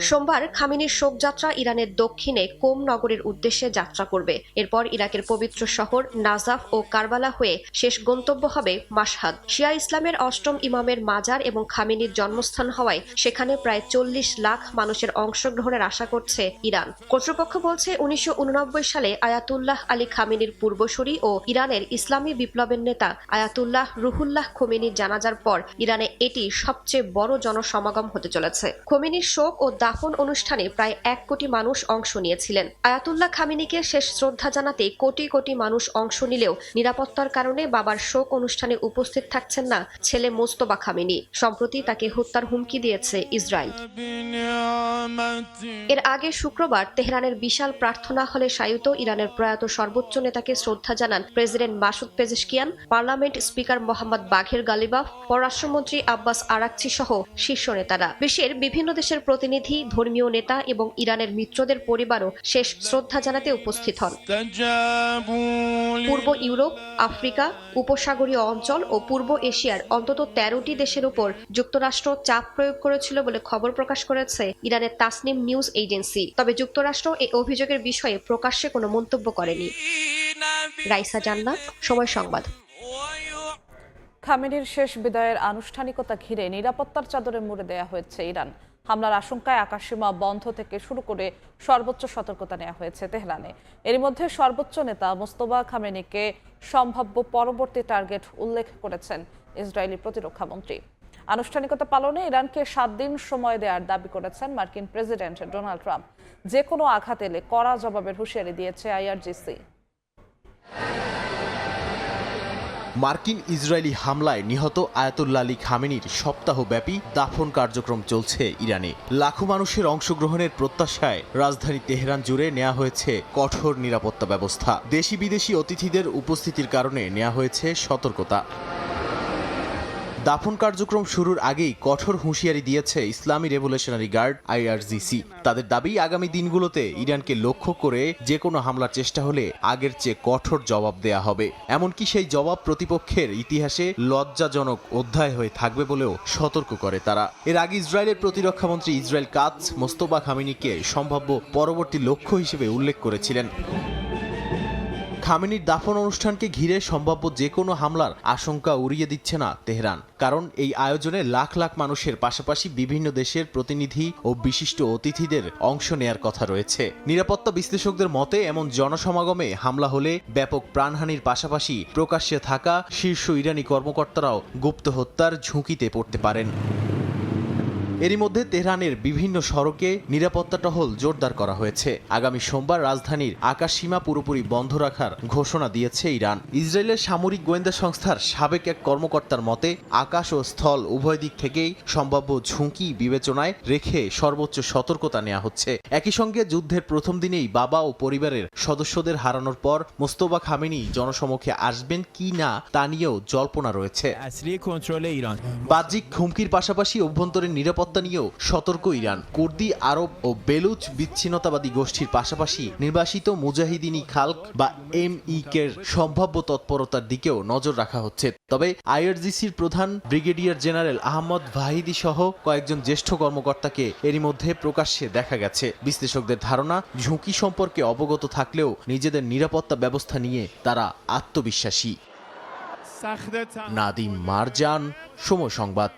সোমবার খামেনির শোকযাত্রা ইরানের দক্ষিণে কোম নগরীর উদ্দেশ্যে যাত্রা করবে। এরপর ইরাকের পবিত্র শহর নাজাফ ও কারবালা হয়ে শেষ গন্তব্য হবে মাশহাদ। শিয়া ইসলামের 8ম ইমামের মাজার এবং খামেনির জন্মস্থান হওয়ায় সেখানে প্রায় 40 লাখ মানুষের অংশগ্রহণের আশা করছে ইরান। কর্তৃপক্ষ বলছে 1989 সালে আয়াতুল্লাহ আলী খামেনির পূর্বসূরি ও ইরানের ইসলামী বিপ্লবের নেতা আয়াতুল্লাহ রুহুল্লাহ খোমেনির জানাজার পর ইরানে এটি সবচেয়ে বড় জনসমাগম হতে চলেছে। খোমেনির শোক ও দাফন অনুষ্ঠানে প্রায় 1 কোটি মানুষ অংশ নিয়েছিলেন। আয়াতুল্লাহ খামেনিকে শেষ শ্রদ্ধা জানাতে কোটি কোটি মানুষ অংশ নিলেও নিরাপত্তার কারণে বাবার শোক অনুষ্ঠানে উপস্থিত থাকছেন না ছেলে মোস্তফা খামেনি। সম্প্রতি তাকে হত্যার হুমকি দিয়েছে ইসরায়েল। এর আগে শুক্রবার তেহরানের বিশাল প্রার্থনা হলে শায়িত ইরানের প্রয়াত সর্বোচ্চ নেতাকে শ্রদ্ধা জানান president Masoud Pezeshkian, parliament speaker Mohammad বাঘের গালিবাফ, পররাষ্ট্রমন্ত্রী আব্বাস আরাকচি সহ শীর্ষ নেতারা। বিশ্বের বিভিন্ন দেশের প্রতিনিধি, ধর্মীয় নেতা এবং ইরানের মিত্রদের পরিবারও শেষ শ্রদ্ধা জানাতে উপস্থিত হন। পূর্ব ইউরোপ, আফ্রিকা, উপসাগরীয় অঞ্চল ও পূর্ব এশিয়ার অন্তত 13টি দেশের উপর যুক্তরাষ্ট্র চাপ প্রয়োগ করেছিল বলে খবর প্রকাশ করেছে ইরানের তাসনিম নিউজ এজেন্সি। তবে যুক্তরাষ্ট্র এই অভিযোগের বিষয়ে প্রকাশ্যে কোনো মন্তব্য করেনি। রাইসা জান্নাত, সময় সংবাদ। খামেনির শেষ বিদায়ের আনুষ্ঠানিকতা ঘিরে নিরাপত্তার চাদরে মুড়ে দেয়া হয়েছে ইরান। হামলার আশঙ্কায় আকাশসীমা বন্ধ থেকে শুরু করে সর্বোচ্চ সতর্কতা নেওয়া হয়েছে তেহরানে। এর মধ্যে সর্বোচ্চ নেতা মোস্তফা খামেনিকে সম্ভাব্য পরবর্তী টার্গেট উল্লেখ করেছেন ইসরায়েলি প্রতিরক্ষামন্ত্রী। আনুষ্ঠানিকতা পালনে ইরানকে 7 দিন সময় দেওয়ার দাবি করেছেন মার্কিন প্রেসিডেন্ট ডোনাল্ড ট্রাম্প। যে কোনো আঘাত এলে কড়া জবাবের হুঁশিয়ারি দিয়েছে আইআরজিসি। মার্কিন ইসরায়েলি হামলায় নিহত আয়াতুল্লাহ আলী খামেনির সপ্তাহব্যাপী দাফন কার্যক্রম চলছে ইরানে। লাখো মানুষের অংশগ্রহণের প্রত্যাশায় রাজধানী তেহরান জুড়ে নেওয়া হয়েছে কঠোর নিরাপত্তা ব্যবস্থা। দেশি বিদেশি অতিথিদের উপস্থিতির কারণে নেওয়া হয়েছে সতর্কতা। দাফন কার্যক্রম শুরুর আগেই কঠোর হুঁশিয়ারি দিয়েছে ইসলামী রেভলিউশনারি গার্ড আইআরজিসি। তাদের দাবি, আগামী দিনগুলোতে ইরানকে লক্ষ্য করে যে কোনো হামলার চেষ্টা হলে আগের চেয়ে কঠোর জবাব দেয়া হবে। এমনকি সেই জবাব প্রতিপক্ষের ইতিহাসে লজ্জাজনক অধ্যায় হয়ে থাকবে বলেও সতর্ক করে তারা। এর আগে ইসরায়েলের প্রতিরক্ষামন্ত্রী ইসরায়েল কাতস মোস্তফা খামেনিকে সম্ভাব্য পরবর্তী লক্ষ্য হিসেবে উল্লেখ করেছিলেন। খামেনির দাফন অনুষ্ঠানকে ঘিরে সম্ভাব্য যে কোনো হামলার আশঙ্কা উড়িয়ে দিচ্ছে না তেহরান। কারণ এই আয়োজনে লাখ লাখ মানুষের পাশাপাশি বিভিন্ন দেশের প্রতিনিধি ও বিশিষ্ট অতিথিদের অংশ নেয়ার কথা রয়েছে। নিরাপত্তা বিশ্লেষকদের মতে এমন জনসমাগমে হামলা হলে ব্যাপক প্রাণহানির পাশাপাশি প্রকাশ্যে থাকা শীর্ষ ইরানি কর্মকর্তারাও গুপ্ত হত্যার ঝুঁকিতে পড়তে পারেন। এরই মধ্যে তেহরানের বিভিন্ন সড়কে নিরাপত্তা টহল জোরদার করা হয়েছে। আগামী সোমবার রাজধানীর আকাশসীমা পুরোপুরি বন্ধ রাখার ঘোষণা দিয়েছে ইরান। ইসরায়েলের সামরিক গোয়েন্দা সংস্থার সাবেক এক কর্মকর্তার মতে আকাশ ও স্থল উভয় দিক থেকেই সম্ভাব্য ঝুঁকি বিবেচনায় রেখে সর্বোচ্চ সতর্কতা নেওয়া হচ্ছে। একই সঙ্গে যুদ্ধের প্রথম দিনেই বাবা ও পরিবারের সদস্যদের হারানোর পর মোস্তফা খামেনি জনসমক্ষে আসবেন কি না তা নিয়েও জল্পনা রয়েছে। বাহ্যিক হুমকির পাশাপাশি অভ্যন্তরীণ নিরাপত্তা নিয়েও সতর্ক ইরান। কুর্দি, আরব ও বেলুচ বিচ্ছিন্নতাবাদী গোষ্ঠীর পাশাপাশি নির্বাসিত মুজাহিদিনী খালক বা এমইকের সম্ভাব্য তৎপরতার দিকেও নজর রাখা হচ্ছে। তবে আইআরজিসির প্রধান ব্রিগেডিয়ার জেনারেল আহমদ ভাহিদি সহ কয়েকজন জ্যেষ্ঠ কর্মকর্তাকে এরই মধ্যে প্রকাশ্যে দেখা গেছে। বিশ্লেষকদের ধারণা, ঝুঁকি সম্পর্কে অবগত থাকলেও নিজেদের নিরাপত্তা ব্যবস্থা নিয়ে তারা আত্মবিশ্বাসী। নাদিম মারজান, সময় সংবাদ।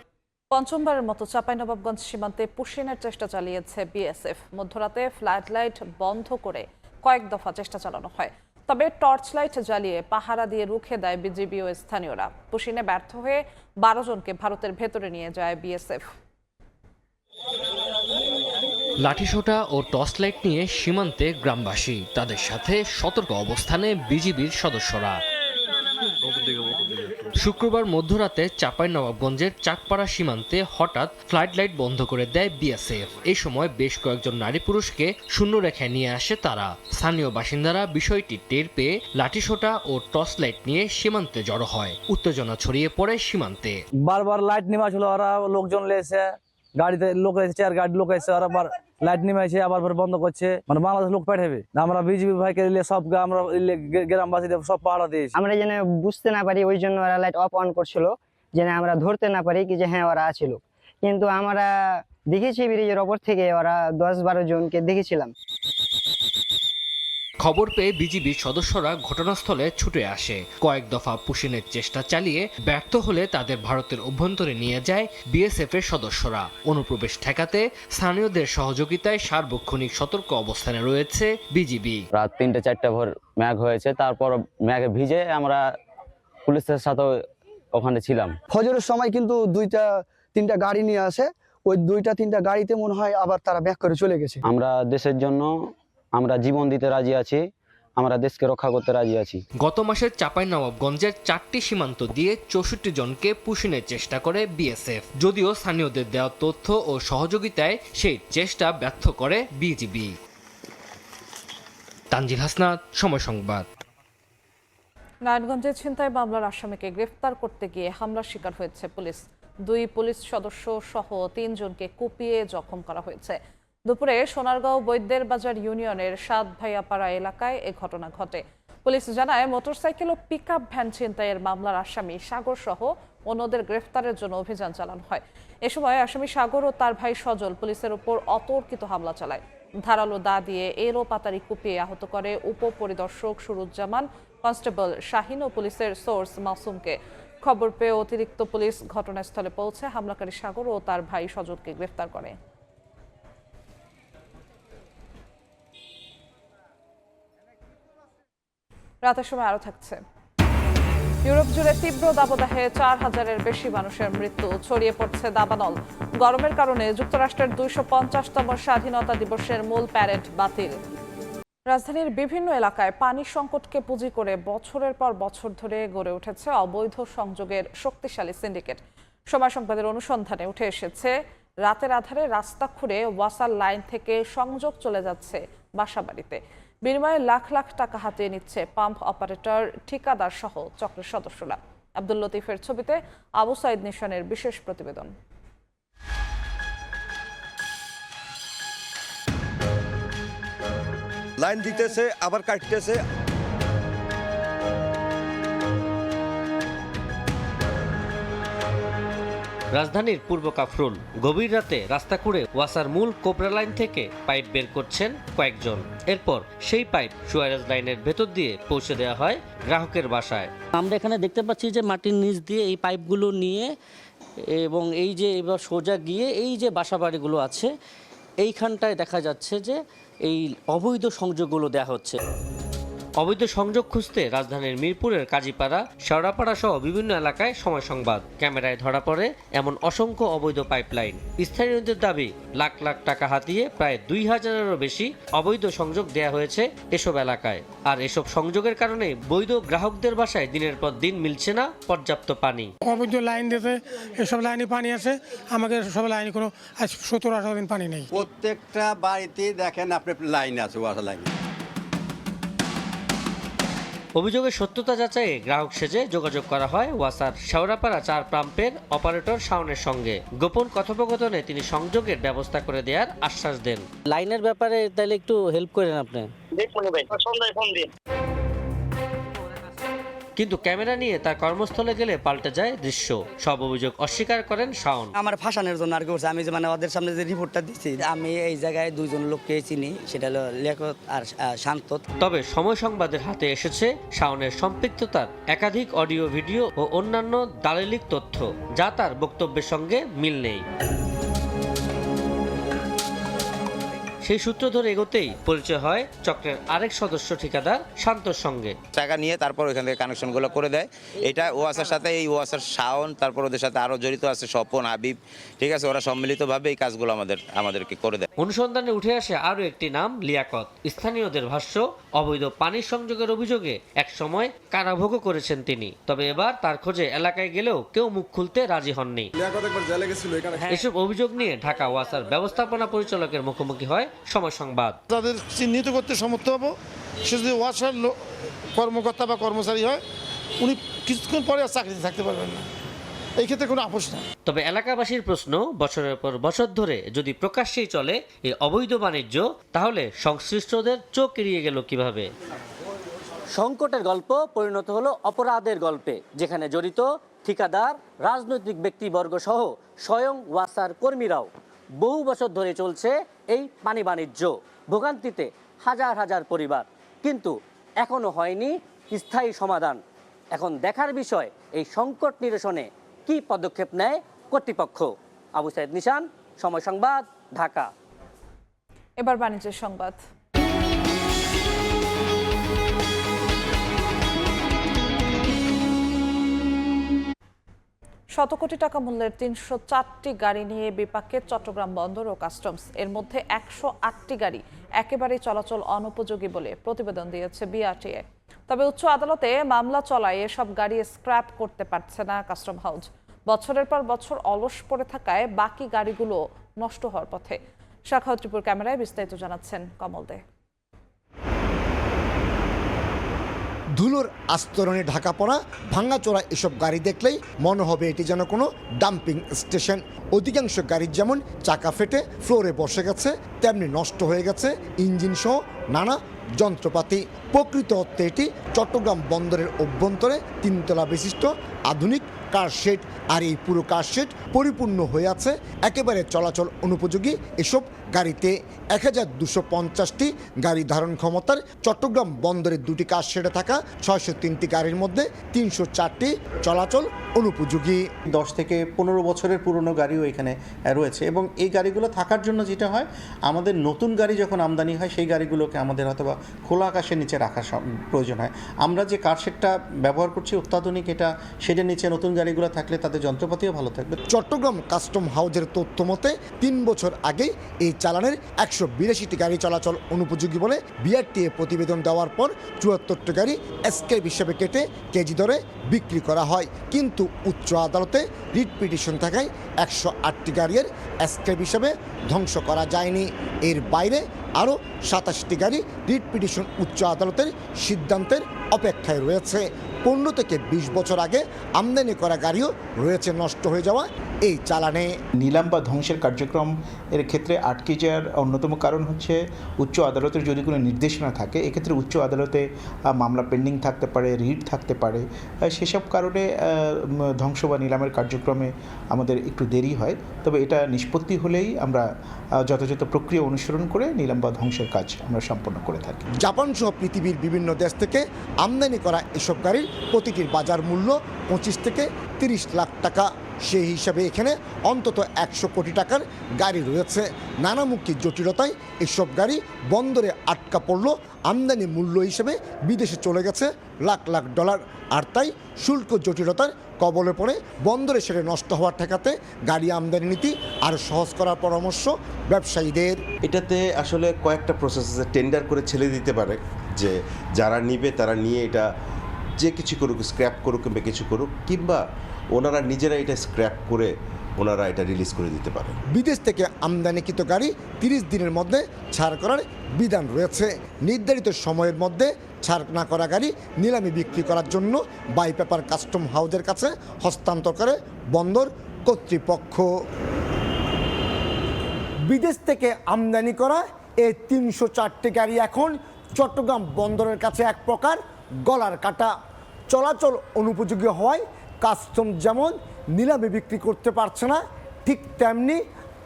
পঞ্চমবারের মতো চাঁপাইনবাবগঞ্জ সীমান্তে পুশিনের চেষ্টা চালিয়েছে বিএসএফ। মধ্যরাতে ফ্লাড লাইট বন্ধ করে কয়েক দফা চেষ্টা চালানো হয়, তবে টর্চ লাইট জ্বালিয়ে পাহারা দিয়ে রুখে দেয় বিজিবি ও স্থানীয়রা। পুশিনে ব্যর্থ হয়ে 12 জনকে ভারতের ভেতরে নিয়ে যায় বিএসএফ। লাঠিসোঁটা ও টর্চ লাইট নিয়ে সীমান্তে গ্রামবাসী, তাদের সাথে সতর্ক অবস্থানে বিজিবির সদস্যরা। শুক্রবার মধ্যরাতে চাঁপাইনবাবগঞ্জের চাকপাড়া সীমান্তে হঠাৎ ফ্লাড লাইট বন্ধ করে দেয় বিএসএফ। এই সময় বেশ কয়েকজন নারী পুরুষকে শূন্য রেখায় নিয়ে আসে তারা। স্থানীয় বাসিন্দারা বিষয়টি টের পেয়ে লাঠিসোঁটা ও টর্চ লাইট নিয়ে সীমান্তে জড়ো হয়। উত্তেজনা ছড়িয়ে পড়ে সীমান্তে। বারবার লাইট নেওয়া ছিল, ওরা লোকজন লেছে, গাড়িতে লোক এসেছে আর গাড়ি লোক এসেছে, ওরা আবার লাইট নেমেছে আবার বন্ধ করছে। মানে বাংলাদেশ লোক পাঠাবে, আমরা বিজিবি ভাইকে সব আমরা গ্রামবাসীদের সব পাহারা দিয়েছি। আমরা যেন বুঝতে না পারি, ওই জন্য ওরা লাইট অফ অন করছিল, যেন আমরা ধরতে না পারি কি যে হ্যাঁ ওরা আছিল। কিন্তু আমরা দেখেছি ব্রিজের ওপর থেকে ওরা 10-12 জনকে দেখেছিলাম। খবর পেয়ে বিজিবির সদস্যরা ঘটনাস্থলে ছুটে আসে। কয়েক দফা পুশিনের চেষ্টা চালিয়ে ব্যর্থ হলে তাদের ভারতের অভ্যন্তরে নিয়ে যায় বিএসএফ এর সদস্যরা। অনুপ্রবেশ ঠেকাতে স্থানীয়দের সহযোগিতায় সার্বক্ষণিক সতর্ক অবস্থানে রয়েছে বিজিবি। রাত 3-4 ভোর মেঘ হয়েছে, তারপর মেঘে ভিজে আমরা পুলিশের সাথে ওখানে ছিলাম। ফজরের সময় কিন্তু 2-3টা গাড়ি নিয়ে আসে, ওই 2-3টা গাড়িতে মনে হয় আবার তারা ব্যাক করে চলে গেছে। আমরা দেশের জন্য আমরা জীবন দিতে রাজি আছি, আমরা দেশকে রক্ষা করতে রাজি আছি। গত মাসের চাঁপাইনবাবগঞ্জের 4টি সীমান্ত দিয়ে 64 জনকে পুশিনের চেষ্টা করে বিএসএফ। যদিও স্থানীয়দের দেওয়া তথ্য ও সহযোগিতায় সেই চেষ্টা ব্যর্থ করে বিজিবি। তানজিল হাসনাত, সময় সংবাদ। নারায়ণগঞ্জে ছিনতাই মামলার আসামিকে গ্রেফতার করতে গিয়ে হামলার শিকার হয়েছে পুলিশ। 2 পুলিশ সদস্য সহ 3 জনকে কুপিয়ে জখম করা হয়েছে। দুপুরে সোনারগাঁও বৈদ্যের বাজার ইউনিয়নের 7 ভাইয়াপাড়া এলাকায় এ ঘটনা ঘটে। পুলিশ জানায়, মোটরসাইকেল ও পিকআপ ভ্যান ছিনতাইয়ের মামলার আসামি সাগর সহ অন্যদের গ্রেফতারের জন্য অভিযান চালানো হয়। এ সময় আসামি সাগর ও তার ভাই সজল পুলিশের উপর অতর্কিত হামলা চালায়। ধারালো দা দিয়ে এলো পাতারি কুপিয়ে আহত করে উপপরিদর্শক সুরুজ্জামান, কনস্টেবল শাহিন ও পুলিশের সোর্স মাসুমকে। খবর পেয়ে অতিরিক্ত পুলিশ ঘটনাস্থলে পৌঁছে হামলাকারী সাগর ও তার ভাই সজলকে গ্রেফতার করে। রাতের সময় আরো থাকছে। ইউরোপ জুড়ে তীব্র দাবদাহে 4000-এর বেশি মানুষের মৃত্যু, ছড়িয়ে পড়ছে দাবানল। গরমের কারণে যুক্তরাষ্ট্রের 250তম স্বাধীনতা দিবসের মূল প্যারেড বাতিল। রাজধানীর বিভিন্ন এলাকায় পানি সংকটকে পুঁজি করে বছরের পর বছর ধরে গড়ে উঠেছে অবৈধ সংযোগের শক্তিশালী সিন্ডিকেট। সময় সংবাদের অনুসন্ধানে উঠে এসেছে রাতের আধারে রাস্তা খুঁড়ে ওয়াসার লাইন থেকে সংযোগ চলে যাচ্ছে বাসাবাড়িতে। বিনিময়ে লাখ লাখ টাকা হাতিয়ে নিচ্ছে পাম্প অপারেটর, ঠিকাদার সহ চক্রের সদস্যরা। আব্দুল লতিফের ছবিতে আবু সাইদ নিশানের বিশেষ প্রতিবেদন। লাইন দিতেছে আবার কাটতেছে। রাজধানীর পূর্ব কাফরুল গভীর রাতে রাস্তা খুঁড়ে ওয়াসার মূল কোবরা লাইন থেকে পাইপ বের করছেন কয়েকজন। এরপর সেই পাইপ সুয়ারেজ লাইনের ভেতর দিয়ে পৌঁছে দেওয়া হয় গ্রাহকের বাসায়। আমরা এখানে দেখতে পাচ্ছি যে মাটির নিচ দিয়ে এই পাইপগুলো নিয়ে এবং এই যে এবার সোজা গিয়ে এই যে বাসাবাড়িগুলো আছে এইখানটায় দেখা যাচ্ছে যে এই অবৈধ সংযোগগুলো দেওয়া হচ্ছে। অবৈধ সংযোগ খুঁজতে রাজধানীর মিরপুরের কাজীপাড়া, শেওড়াপাড়া সহ বিভিন্ন এলাকায় সময় সংবাদ। ক্যামেরায় ধরা পড়ে এমন অসংখ্য অবৈধ পাইপলাইন। স্থানীয়দের দাবি লাখ লাখ টাকা হাতিয়ে প্রায় 2000-এরও বেশি অবৈধ সংযোগ দেয়া হয়েছে এসব এলাকায়। আর এসব সংযোগের কারণে বৈধ গ্রাহকদের বাসায় দিনের পর দিন মিলছে না পর্যাপ্ত পানি। অবৈধ লাইন দিতে এসব লাইনে পানি আছে, আমাদের সব লাইনে কোনো 17-18 দিন পানি নেই। প্রত্যেকটা বাড়িতে দেখেন আপনি লাইন আছে, ওয়াটার লাইন। অভিযোগের সত্যতা যাচাইয়ে গ্রাহক সেজে যোগাযোগ করা হয় ওয়াসার শেওড়াপাড়া 4 পাম্পের অপারেটর শাওনের সঙ্গে। গোপন কথোপকথনে তিনি সংযোগের ব্যবস্থা করে দেওয়ার আশ্বাস দেন। লাইনের ব্যাপারে তাহলে একটু হেল্প করেন আপনি। কিন্তু ক্যামেরা নিয়ে তার কর্মস্থলে গেলে পাল্টে যায় দৃশ্য। সব অভিযোগ অস্বীকার করেন শাওন। আমার ফাঁসানোর জন্য আর কি করছে, আমি যে মানে ওদের সামনে যে রিপোর্টটা দিচ্ছি, আমি এই জায়গায় 2 জন লোককে চিনি, সেটা হলো লেখক আর শান্ত। তবে সময় সংবাদের হাতে এসেছে শাওনের সম্পৃক্ততার একাধিক অডিও, ভিডিও ও অন্যান্য দালিলিক তথ্য, যা তার বক্তব্যের সঙ্গে মিল নেই। সেই সূত্র ধরে এগোতেই পরিচয় হয় চক্রের আরেক সদস্য ঠিকাদার শান্তর সঙ্গে। টাকা নিয়ে তারপর ওইখান থেকে কানেকশনগুলো করে দেয়। এটা ওয়াসার সাথে এই ওয়াসার শাওন, তারপর ওদের সাথে আরও জড়িত আছে স্বপন, হাবিব, ঠিক আছে, ওরা সম্মিলিতভাবে এই কাজগুলো আমাদেরকে করে দেয়। অনুসন্ধানে উঠে আসে আরও একটি নাম, লিয়াকত। স্থানীয়দের ভাষ্য, অবৈধ পানির সংযোগের অভিযোগে একসময় কারাভোগও করেছেন তিনি। তবে এবার তার খোঁজে এলাকায় গেলেও কেউ মুখ খুলতে রাজি হননি। এসব অভিযোগ নিয়ে ঢাকা ওয়াসার ব্যবস্থাপনা পরিচালকের মুখোমুখি হয় সময় সংবাদ। তাদের চিহ্নিত করতে সমর্থ হব। সে যদি ওয়াসার কর্মকর্তা বা কর্মচারী হয়, উনি কিছুক্ষণ পরে আর চাকরিতে থাকতে পারবেন না, এই ক্ষেত্রে কোনো আপোষ না। তবে এলাকাবাসীর প্রশ্ন, বছরের পর বছর ধরে যদি প্রকাশ্যেই চলে এই অবৈধ বাণিজ্য, তাহলে সংশ্লিষ্টদের চোখ এড়িয়ে গেল কিভাবে? সংকটের গল্প পরিণত হলো অপরাধের গল্পে, যেখানে জড়িত ঠিকাদার, রাজনৈতিক ব্যক্তিবর্গ সহ স্বয়ং ওয়াসার কর্মীরাও। বহু বছর ধরে চলছে এই পানি বাণিজ্য, ভোগান্তিতে হাজার হাজার পরিবার, কিন্তু এখনো হয়নি স্থায়ী সমাধান। এখন দেখার বিষয় এই সংকট নিরসনে কি পদক্ষেপ নেয় কর্তৃপক্ষ। আবু সাইদ নিশান, সময় সংবাদ, ঢাকা। এবার বাণিজ্যের সংবাদ। শত কোটি টাকা মূল্যের 304টি গাড়ি নিয়ে বিপাকে চট্টগ্রাম বন্দর ও কাস্টমস। এর মধ্যে 108টি গাড়ি একেবারেই চলাচল অনুপযোগী বলে প্রতিবেদন দিয়েছে বিআরটিএ। তবে উচ্চ আদালতে মামলা চলায় এসব গাড়ি স্ক্র্যাপ করতে পারছে না কাস্টম হাউস। বছরের পর বছর অলস পড়ে থাকায় বাকি গাড়িগুলো নষ্ট হওয়ার পথে। শাখাওয়াত ত্রিপুর ক্যামেরায় বিস্তারিত জানাচ্ছেন কমল দে। ধুলোর আস্তরণে ঢাকা পড়া ভাঙাচোরা এসব গাড়ি দেখলেই মনে হবে এটি যেন কোনো ডাম্পিং স্টেশন। অধিকাংশ গাড়ির যেমন চাকা ফেটে ফ্লোরে বসে গেছে, তেমনি নষ্ট হয়ে গেছে ইঞ্জিন সহ নানা যন্ত্রপাতি। প্রকৃত অর্থে এটি চট্টগ্রাম বন্দরের অভ্যন্তরে 3 তলা বিশিষ্ট আধুনিক কারশেড। আর এই পুরো কারশেড পরিপূর্ণ হয়ে আছে একেবারে চলাচল অনুপযোগী এসব গাড়িতে। 1250টি গাড়ি ধারণ ক্ষমতার চট্টগ্রাম বন্দরের 2টি কারশেডে থাকা 603টি গাড়ির মধ্যে 304টি চলাচল অনুপযোগী। 10 থেকে 15 বছরের পুরনো গাড়িও এখানে রয়েছে এবং এই গাড়িগুলো থাকার জন্য যেটা হয়, আমাদের নতুন গাড়ি যখন আমদানি হয় সেই গাড়িগুলোকে আমাদের অথবা খোলা আকাশের নিচে রাখার প্রয়োজন হয়। আমরা যে কারশেডটা ব্যবহার করছি অত্যাধুনিক, এটা শেডের নিচে নতুন গাড়িগুলো থাকলে তাদের যন্ত্রপাতিও ভালো থাকবে। চট্টগ্রাম কাস্টম হাউজের তথ্য মতে 3 বছর আগে এই চালানের 182টি গাড়ি চলাচল অনুপযোগী বলে বিআরটিএ প্রতিবেদন দেওয়ার পর 74টি গাড়ি এসকেপ হিসেবে কেটে কেজি দরে বিক্রি করা হয়। কিন্তু উচ্চ আদালতে রিট পিটিশন থাকায় 108টি গাড়ির এসকেপ হিসেবে ধ্বংস করা যায়নি। এর বাইরে আরও 27টি গাড়ি রিট পিটিশন উচ্চ আদালতের সিদ্ধান্তের অপেক্ষায় রয়েছে। 15 থেকে 20 বছর আগে আমদানি করা গাড়িও রয়েছে নষ্ট হয়ে যাওয়া এই চালানে। নিলাম বা ধ্বংসের কার্যক্রম এর ক্ষেত্রে আটকে যাওয়ার অন্যতম কারণ হচ্ছে উচ্চ আদালতের যদি কোনো নির্দেশনা থাকে, এক্ষেত্রে উচ্চ আদালতে মামলা পেন্ডিং থাকতে পারে, রিট থাকতে পারে, সেসব কারণে ধ্বংস বা নিলামের কার্যক্রমে আমাদের একটু দেরি হয়। তবে এটা নিষ্পত্তি হলেই আমরা যথাযথ প্রক্রিয়া অনুসরণ করে নিলাম বা ধ্বংসের কাজ আমরা সম্পন্ন করে থাকি। জাপান সহ পৃথিবীর বিভিন্ন দেশ থেকে আমদানি করা এসব গাড়ির প্রতিটির বাজার মূল্য 25 থেকে 30 লাখ টাকা। সেই হিসাবে এখানে অন্তত 100 কোটি টাকার গাড়ি রয়েছে। নানামুখী জটিলতায় এসব গাড়ি বন্দরে আটকা পড়ল। আমদানি মূল্য হিসেবে বিদেশে চলে গেছে লাখ লাখ ডলার। আর তাই শুল্ক জটিলতার কবলে পড়ে বন্দরে সেরে নষ্ট হওয়ার ঠেকাতে গাড়ি আমদানি নীতি আরও সহজ করার পরামর্শ ব্যবসায়ীদের। এটাতে আসলে কয়েকটা প্রসেসে টেন্ডার করে ছেড়ে দিতে পারে, যে যারা নিবে তারা নিয়ে এটা যে কিছু করুক, স্ক্র্যাপ করুক কিংবা কিছু করুক, কিংবা ওনারা নিজেরা এটা স্ক্র্যাপ করে ওনারা এটা রিলিজ করে দিতে পারে। বিদেশ থেকে আমদানিকৃত গাড়ি 30 দিনের মধ্যে ছাড় করার বিধান রয়েছে। নির্ধারিত সময়ের মধ্যে ছাড় না করা গাড়ি নিলামে বিক্রি করার জন্য বাই পেপার কাস্টম হাউজের কাছে হস্তান্তর করে বন্দর কর্তৃপক্ষ। বিদেশ থেকে আমদানি করা এই 304টি গাড়ি এখন চট্টগ্রাম বন্দরের কাছে এক প্রকার গলার কাটা। চলাচল অনুপযোগী হওয়ায় কাস্টম যেমন নিলামে বিক্রি করতে পারছে না, ঠিক তেমনি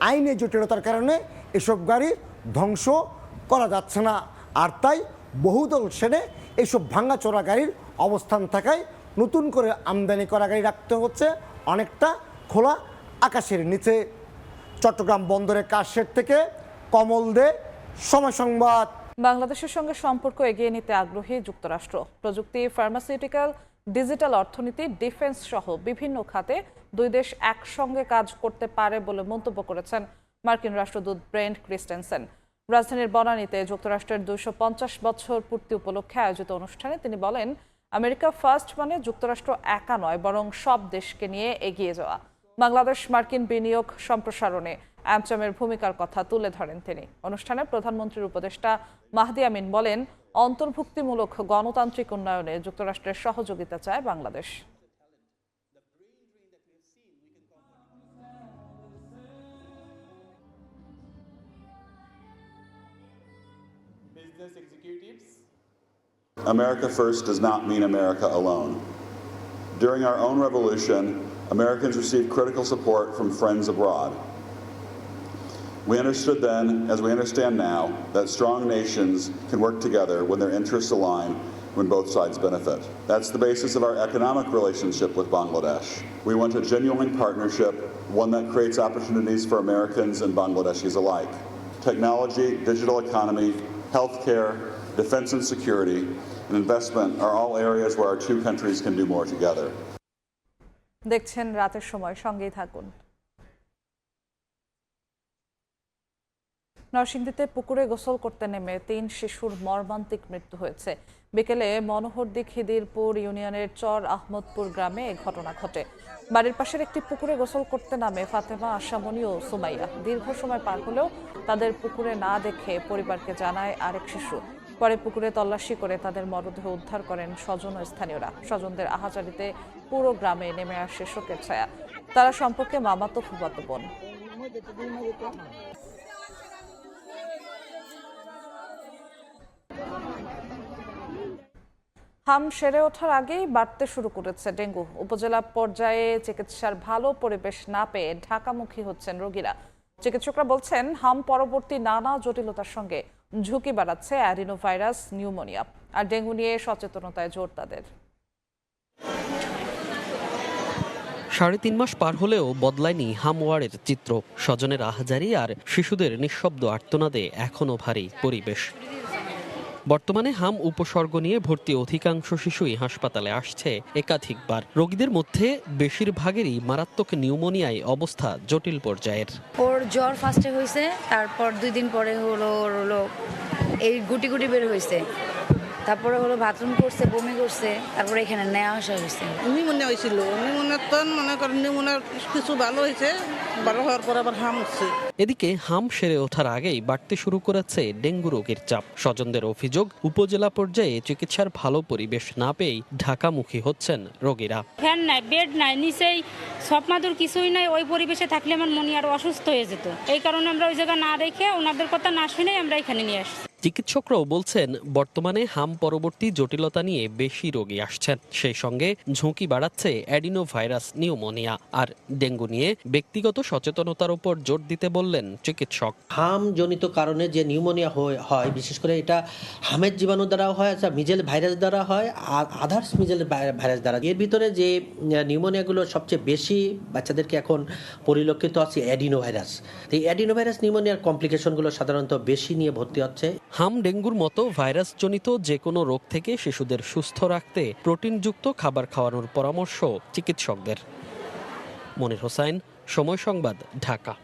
আইনি জটিলতার কারণে এসব গাড়ি ধ্বংস করা যাচ্ছে না। আর তাই বহুদল শেডে এসব ভাঙাচোরা গাড়ির অবস্থান থাকায় নতুন করে আমদানি করা গাড়ি রাখতে হচ্ছে অনেকটা খোলা আকাশের নিচে। চট্টগ্রাম বন্দরের কারশেড থেকে কমল দে, সময় সংবাদ। বাংলাদেশের সঙ্গে সম্পর্ক এগিয়ে নিতে আগ্রহী যুক্তরাষ্ট্র। প্রযুক্তি, ফার্মাসিউটিক্যাল, ডিজিটাল অর্থনীতি, ডিফেন্স সহ বিভিন্ন খাতে দুই দেশ একসঙ্গে কাজ করতে পারে বলে মন্তব্য করেছেন মার্কিন রাষ্ট্রদূত ব্রেন্ট ক্রিস্টেনসেন। রাজধানীর বনানীতে যুক্তরাষ্ট্রের 250 বছর পূর্তি উপলক্ষে আয়োজিত অনুষ্ঠানে তিনি বলেন, আমেরিকা ফার্স্ট মানে যুক্তরাষ্ট্র একা নয়, বরং সব দেশকে নিয়ে এগিয়ে যাওয়া। বাংলাদেশ মার্কিন বিনিয়োগ সম্প্রসারণে অ্যামচামের ভূমিকার কথা তুলে ধরেন তিনি। অনুষ্ঠানে প্রধানমন্ত্রীর উপদেষ্টা মাহদি আমিন বলেন, অন্তর্ভুক্তিমূলক গণতান্ত্রিক উন্নয়নে যুক্তরাষ্ট্রের সহযোগিতা চায় Bangladesh. America first does not mean America alone. During our own revolution, Americans received critical support from friends abroad. We understood then, as we understand now, that strong nations can work together when their interests align, when both sides benefit. That's the basis of our economic relationship with Bangladesh. We want a genuine partnership, one that creates opportunities for Americans and Bangladeshis alike. Technology, digital economy, healthcare, defense and security, and investment are all areas where our two countries can do more together. দেখছেন রাতের সময়, সঙ্গেই থাকুন। নরসিংদীতে পুকুরে গোসল করতে নেমে 3 শিশুর মর্মান্তিক মৃত্যু হয়েছে। বিকেলে মনোহরদী খিদিরপুর ইউনিয়নের চর আহমদপুর গ্রামে এ ঘটনা ঘটে। বাড়ির পাশের একটি পুকুরে গোসল করতে নামে ফাতেমা, আশামণি ও সুমাইয়া। দীর্ঘ সময় পার হলেও তাদের পুকুরে না দেখে পরিবারকে জানায় আরেক শিশু। পরে পুকুরে তল্লাশি করে তাদের মরদেহ উদ্ধার করেন স্বজন ও স্থানীয়রা। স্বজনদের আহাজারিতে পুরো গ্রামে নেমে আসে শোকের ছায়া। তারা সম্পর্কে মামাতো ফুফাতো বোন। হাম সেরে ওঠার আগেই বাড়তে শুরু করেছে ডেঙ্গু। উপজেলা পর্যায়ে চিকিৎসার ভালো পরিবেশ না পেয়ে ঢাকামুখী হচ্ছেন রোগীরা। চিকিৎসকরা বলছেন হাম পরবর্তী নানা জটিলতার সঙ্গে ঝুঁকি বাড়াচ্ছে অ্যাডিনোভাইরাস, নিউমোনিয়া। আর ডেঙ্গু নিয়ে সচেতনতায় জোর তাদের। 3.5 মাস পার হলেও বদলায়নি হাম ওয়ার্ডের চিত্র। স্বজনের আহাজারি আর শিশুদের নিঃশব্দ আর্তনাদে এখনো ভারী পরিবেশ। বর্তমানে হাম উপসর্গ নিয়ে ভর্তি অধিকাংশ শিশুই হাসপাতালে আসছে একাধিকবার। রোগীদের মধ্যে বেশিরভাগেরই মারাত্মক নিউমোনিয়ায় অবস্থা জটিল পর্যায়ের। ওর জ্বর ফার্স্টে হয়েছে, তারপর 2 দিন পরে হলো এই গুটি গুটি বের হয়েছে, তারপরে হলো বাথরুম করছে, বমি করছে, তারপরে এখানে নেওয়া আসা হয়েছে। নিউমোনিয়া হয়েছিল, নিউমোনিয়ার তো মনে করেন নিউমোনিয়ার কিছু ভালো হয়েছে, ভালো হওয়ার পর আবার হাম হচ্ছে। এদিকে হাম সেরে ওঠার আগেই বাড়তে শুরু করেছে ডেঙ্গু রোগের চাপ। স্বজনদের অভিযোগ, উপজেলা পর্যায়ে চিকিৎসার ভালো পরিবেশ না পেয়েই ঢাকামুখী হচ্ছেন রোগীরা। ফ্যান নাই, বেড নাই, নিচেই সব মাদুর কিছুই নাই। ওই পরিবেশে থাকলে আমার মনে আরো অসুস্থ হয়ে যেত। এই কারণে আমরা ওই জায়গা না রেখে, ওনাদের কথা না শুনেই আমরা এখানে নিয়ে আসছি। চিকিৎসকরাও বলছেন বর্তমানে হাম পরবর্তী জটিলতা নিয়ে বেশি রোগী আসছেন। সেই সঙ্গে ঝুঁকি বাড়াচ্ছে অ্যাডিনোভাইরাস, নিউমোনিয়া। আর ডেঙ্গু নিয়ে ব্যক্তিগত সচেতনতার উপর জোর দিতে বললেন চিকিৎসক। হাম জনিত কারণে যে নিউমোনিয়া হয়, বিশেষ করে এটা হামের জীবাণু দ্বারাও হয়, মিজেল ভাইরাস দ্বারা হয়, আর আদার্স মিজেল ভাইরাস দ্বারা। এর ভিতরে যে নিউমোনিয়াগুলো সবচেয়ে বেশি বাচ্চাদেরকে এখন পরিলক্ষিত আছে অ্যাডিনোভাইরাস। এই অ্যাডিনোভাইরাস নিউমোনিয়ার কমপ্লিকেশনগুলো সাধারণত বেশি নিয়ে ভর্তি হচ্ছে। হাম ডেঙ্গুর মতো ভাইরাসজনিত যে কোনো রোগ থেকে শিশুদের সুস্থ রাখতে প্রোটিনযুক্ত খাবার খাওয়ানোর পরামর্শ চিকিৎসকদের। মনির হোসাইন, সময় সংবাদ, ঢাকা।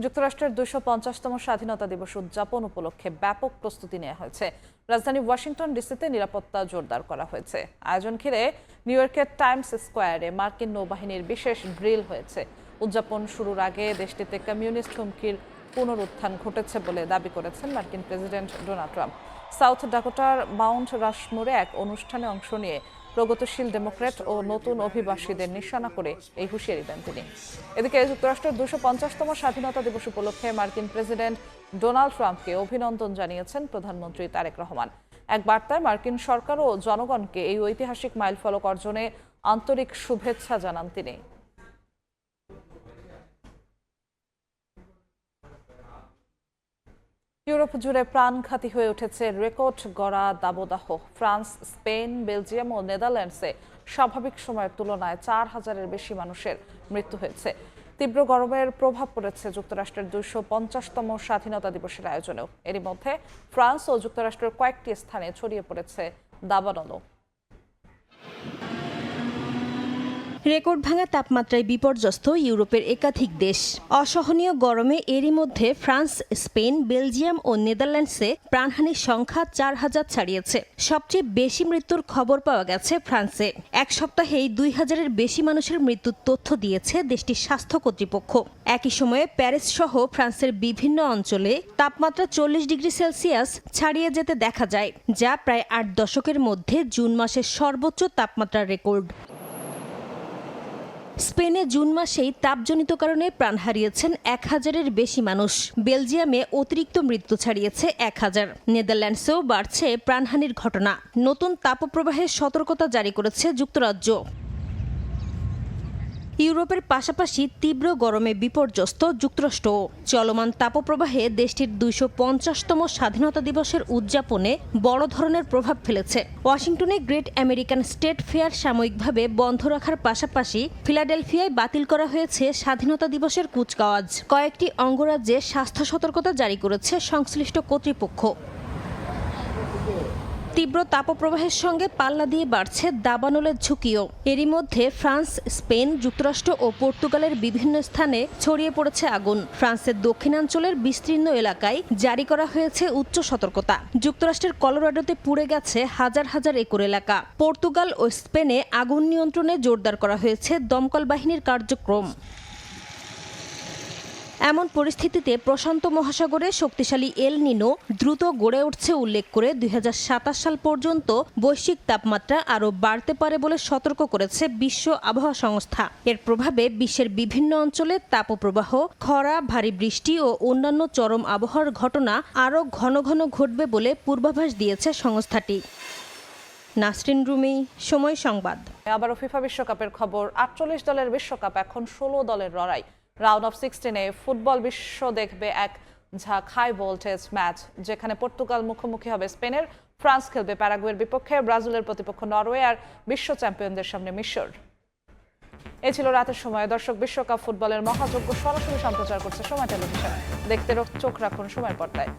যুক্তরাষ্ট্রের 250তম স্বাধীনতা দিবস উদযাপন উপলক্ষে ব্যাপক প্রস্তুতি নেওয়া হয়েছে। রাজধানী ওয়াশিংটন ডিসিতে নিরাপত্তা জোরদার করা হয়েছে। আয়োজন ঘিরে নিউ ইয়র্কের টাইমস স্কোয়ারে মার্কিন নৌবাহিনীর বিশেষ ড্রিল হয়েছে। উদযাপন শুরুর আগে দেশটিতে কমিউনিস্ট হুমকির পুনরুত্থান ঘটেছে বলে দাবি করেছেন মার্কিন প্রেসিডেন্ট ডোনাল্ড ট্রাম্প। সাউথ ডাকোটার মাউন্ট রাশমোরে এক অনুষ্ঠানে অংশ নিয়ে প্রগতিশীল ডেমোক্র্যাট ও নতুন অভিবাসীদের নিশানা করে এই হুঁশিয়ারি দেন তিনি। এদিকে যুক্তরাষ্ট্রের 250তম স্বাধীনতা দিবস উপলক্ষে মার্কিন প্রেসিডেন্ট ডোনাল্ড ট্রাম্পকে অভিনন্দন জানিয়েছেন প্রধানমন্ত্রী তারেক রহমান। এক বার্তায় মার্কিন সরকার ও জনগণকে এই ঐতিহাসিক মাইলফলক অর্জনে আন্তরিক শুভেচ্ছা জানান তিনি। ইউরোপ জুড়ে প্রাণঘাতী হয়ে উঠেছে রেকর্ড গড়া দাবদাহ। ফ্রান্স, স্পেন, বেলজিয়াম ও নেদারল্যান্ডসে স্বাভাবিক সময়ের তুলনায় 4000-এর বেশি মানুষের মৃত্যু হয়েছে। তীব্র গরমের প্রভাব পড়েছে যুক্তরাষ্ট্রের 250তম স্বাধীনতা দিবসের আয়োজনেও। এরই মধ্যে ফ্রান্স ও যুক্তরাষ্ট্রের কয়েকটি স্থানে ছড়িয়ে পড়েছে দাবানল। রেকর্ড ভাঙা তাপমাত্রায় বিপর্যস্ত ইউরোপের একাধিক দেশ। অসহনীয় গরমে এরই মধ্যে ফ্রান্স, স্পেন, বেলজিয়াম ও নেদারল্যান্ডসে প্রাণহানির সংখ্যা 4000 ছাড়িয়েছে। সবচেয়ে বেশি মৃত্যুর খবর পাওয়া গেছে ফ্রান্সে। এক সপ্তাহেই 2000-এর বেশি মানুষের মৃত্যুর তথ্য দিয়েছে দেশটির স্বাস্থ্য কর্তৃপক্ষ। একই সময়ে প্যারিস সহ ফ্রান্সের বিভিন্ন অঞ্চলে তাপমাত্রা 40 ডিগ্রি সেলসিয়াস ছাড়িয়ে যেতে দেখা যায়, যা প্রায় 8 দশকের মধ্যে জুন মাসের সর্বোচ্চ তাপমাত্রার রেকর্ড। স্পেনে জুন মাসেই তাপজনিত কারণে প্রাণ হারিয়েছেন 1000-এর বেশি মানুষ। বেলজিয়ামে অতিরিক্ত মৃত্যু ছাড়িয়েছে 1000। নেদারল্যান্ডসেও বাড়ছে প্রাণহানির ঘটনা। নতুন তাপপ্রবাহের সতর্কতা জারি করেছে যুক্তরাজ্য। ইউরোপের পাশাপাশি তীব্র গরমে বিপর্যস্ত যুক্তরাষ্ট্র। চলমান তাপপ্রবাহে দেশটির 250তম স্বাধীনতা দিবসের উদযাপনে বড় ধরনের প্রভাব ফেলেছে। ওয়াশিংটনে গ্রেট আমেরিকান স্টেট ফেয়ার সাময়িকভাবে বন্ধ রাখার পাশাপাশি ফিলাডেলফিয়ায় বাতিল করা হয়েছে স্বাধীনতা দিবসের কুচকাওয়াজ। কয়েকটি অঙ্গরাজ্যে স্বাস্থ্য সতর্কতা জারি করেছে সংশ্লিষ্ট কর্তৃপক্ষ। তীব্র তাপপ্রবাহের সঙ্গে পাল্লা দিয়ে বাড়ছে দাবানলের ঝুঁকিও। এরই মধ্যে ফ্রান্স, স্পেন, যুক্তরাষ্ট্র ও পর্তুগালের বিভিন্ন স্থানে ছড়িয়ে পড়েছে আগুন। ফ্রান্সের দক্ষিণাঞ্চলের বিস্তীর্ণ এলাকায় জারি করা হয়েছে উচ্চ সতর্কতা। যুক্তরাষ্ট্রের কলোরাডোতে পুড়ে গেছে হাজার হাজার একর এলাকা। পর্তুগাল ও স্পেনে আগুন নিয়ন্ত্রণে জোরদার করা হয়েছে দমকল বাহিনীর কার্যক্রম। এমন পরিস্থিতিতে প্রশান্ত মহাসাগরে শক্তিশালী এল নিনো দ্রুত গড়ে উঠছে উল্লেখ করে 2027 সাল পর্যন্ত বৈশ্বিক তাপমাত্রা আরও বাড়তে পারে বলে সতর্ক করেছে বিশ্ব আবহাওয়া সংস্থা। এর প্রভাবে বিশ্বের বিভিন্ন অঞ্চলে তাপপ্রবাহ, খরা, ভারী বৃষ্টি ও অন্যান্য চরম আবহাওয়ার ঘটনা আরও ঘন ঘন ঘটবে বলে পূর্বাভাস দিয়েছে সংস্থাটি। নাসরিন রুমি, সময় সংবাদ। আবারও ফিফা বিশ্বকাপের খবর। 48 দলের বিশ্বকাপ এখন 16 দলের লড়াই। রাউন্ড অফ 16-এ ফুটবল বিশ্ব দেখবে এক ঝাঁক হাই ভোল্টেজ ম্যাচ, যেখানে পর্তুগাল মুখোমুখি হবে স্পেনের, ফ্রান্স খেলবে প্যারাগুয়ের বিপক্ষে, ব্রাজিলের প্রতিপক্ষ নরওয়ে আর বিশ্ব চ্যাম্পিয়নদের সামনে মিশর। এ ছিল রাতের সময়। দর্শক, বিশ্বকাপ ফুটবলের মহাযজ্ঞ সরাসরি সম্প্রচার করছে সময় টেলিভিশন। দেখতে চোখ রাখুন সময়ের পর্দায়।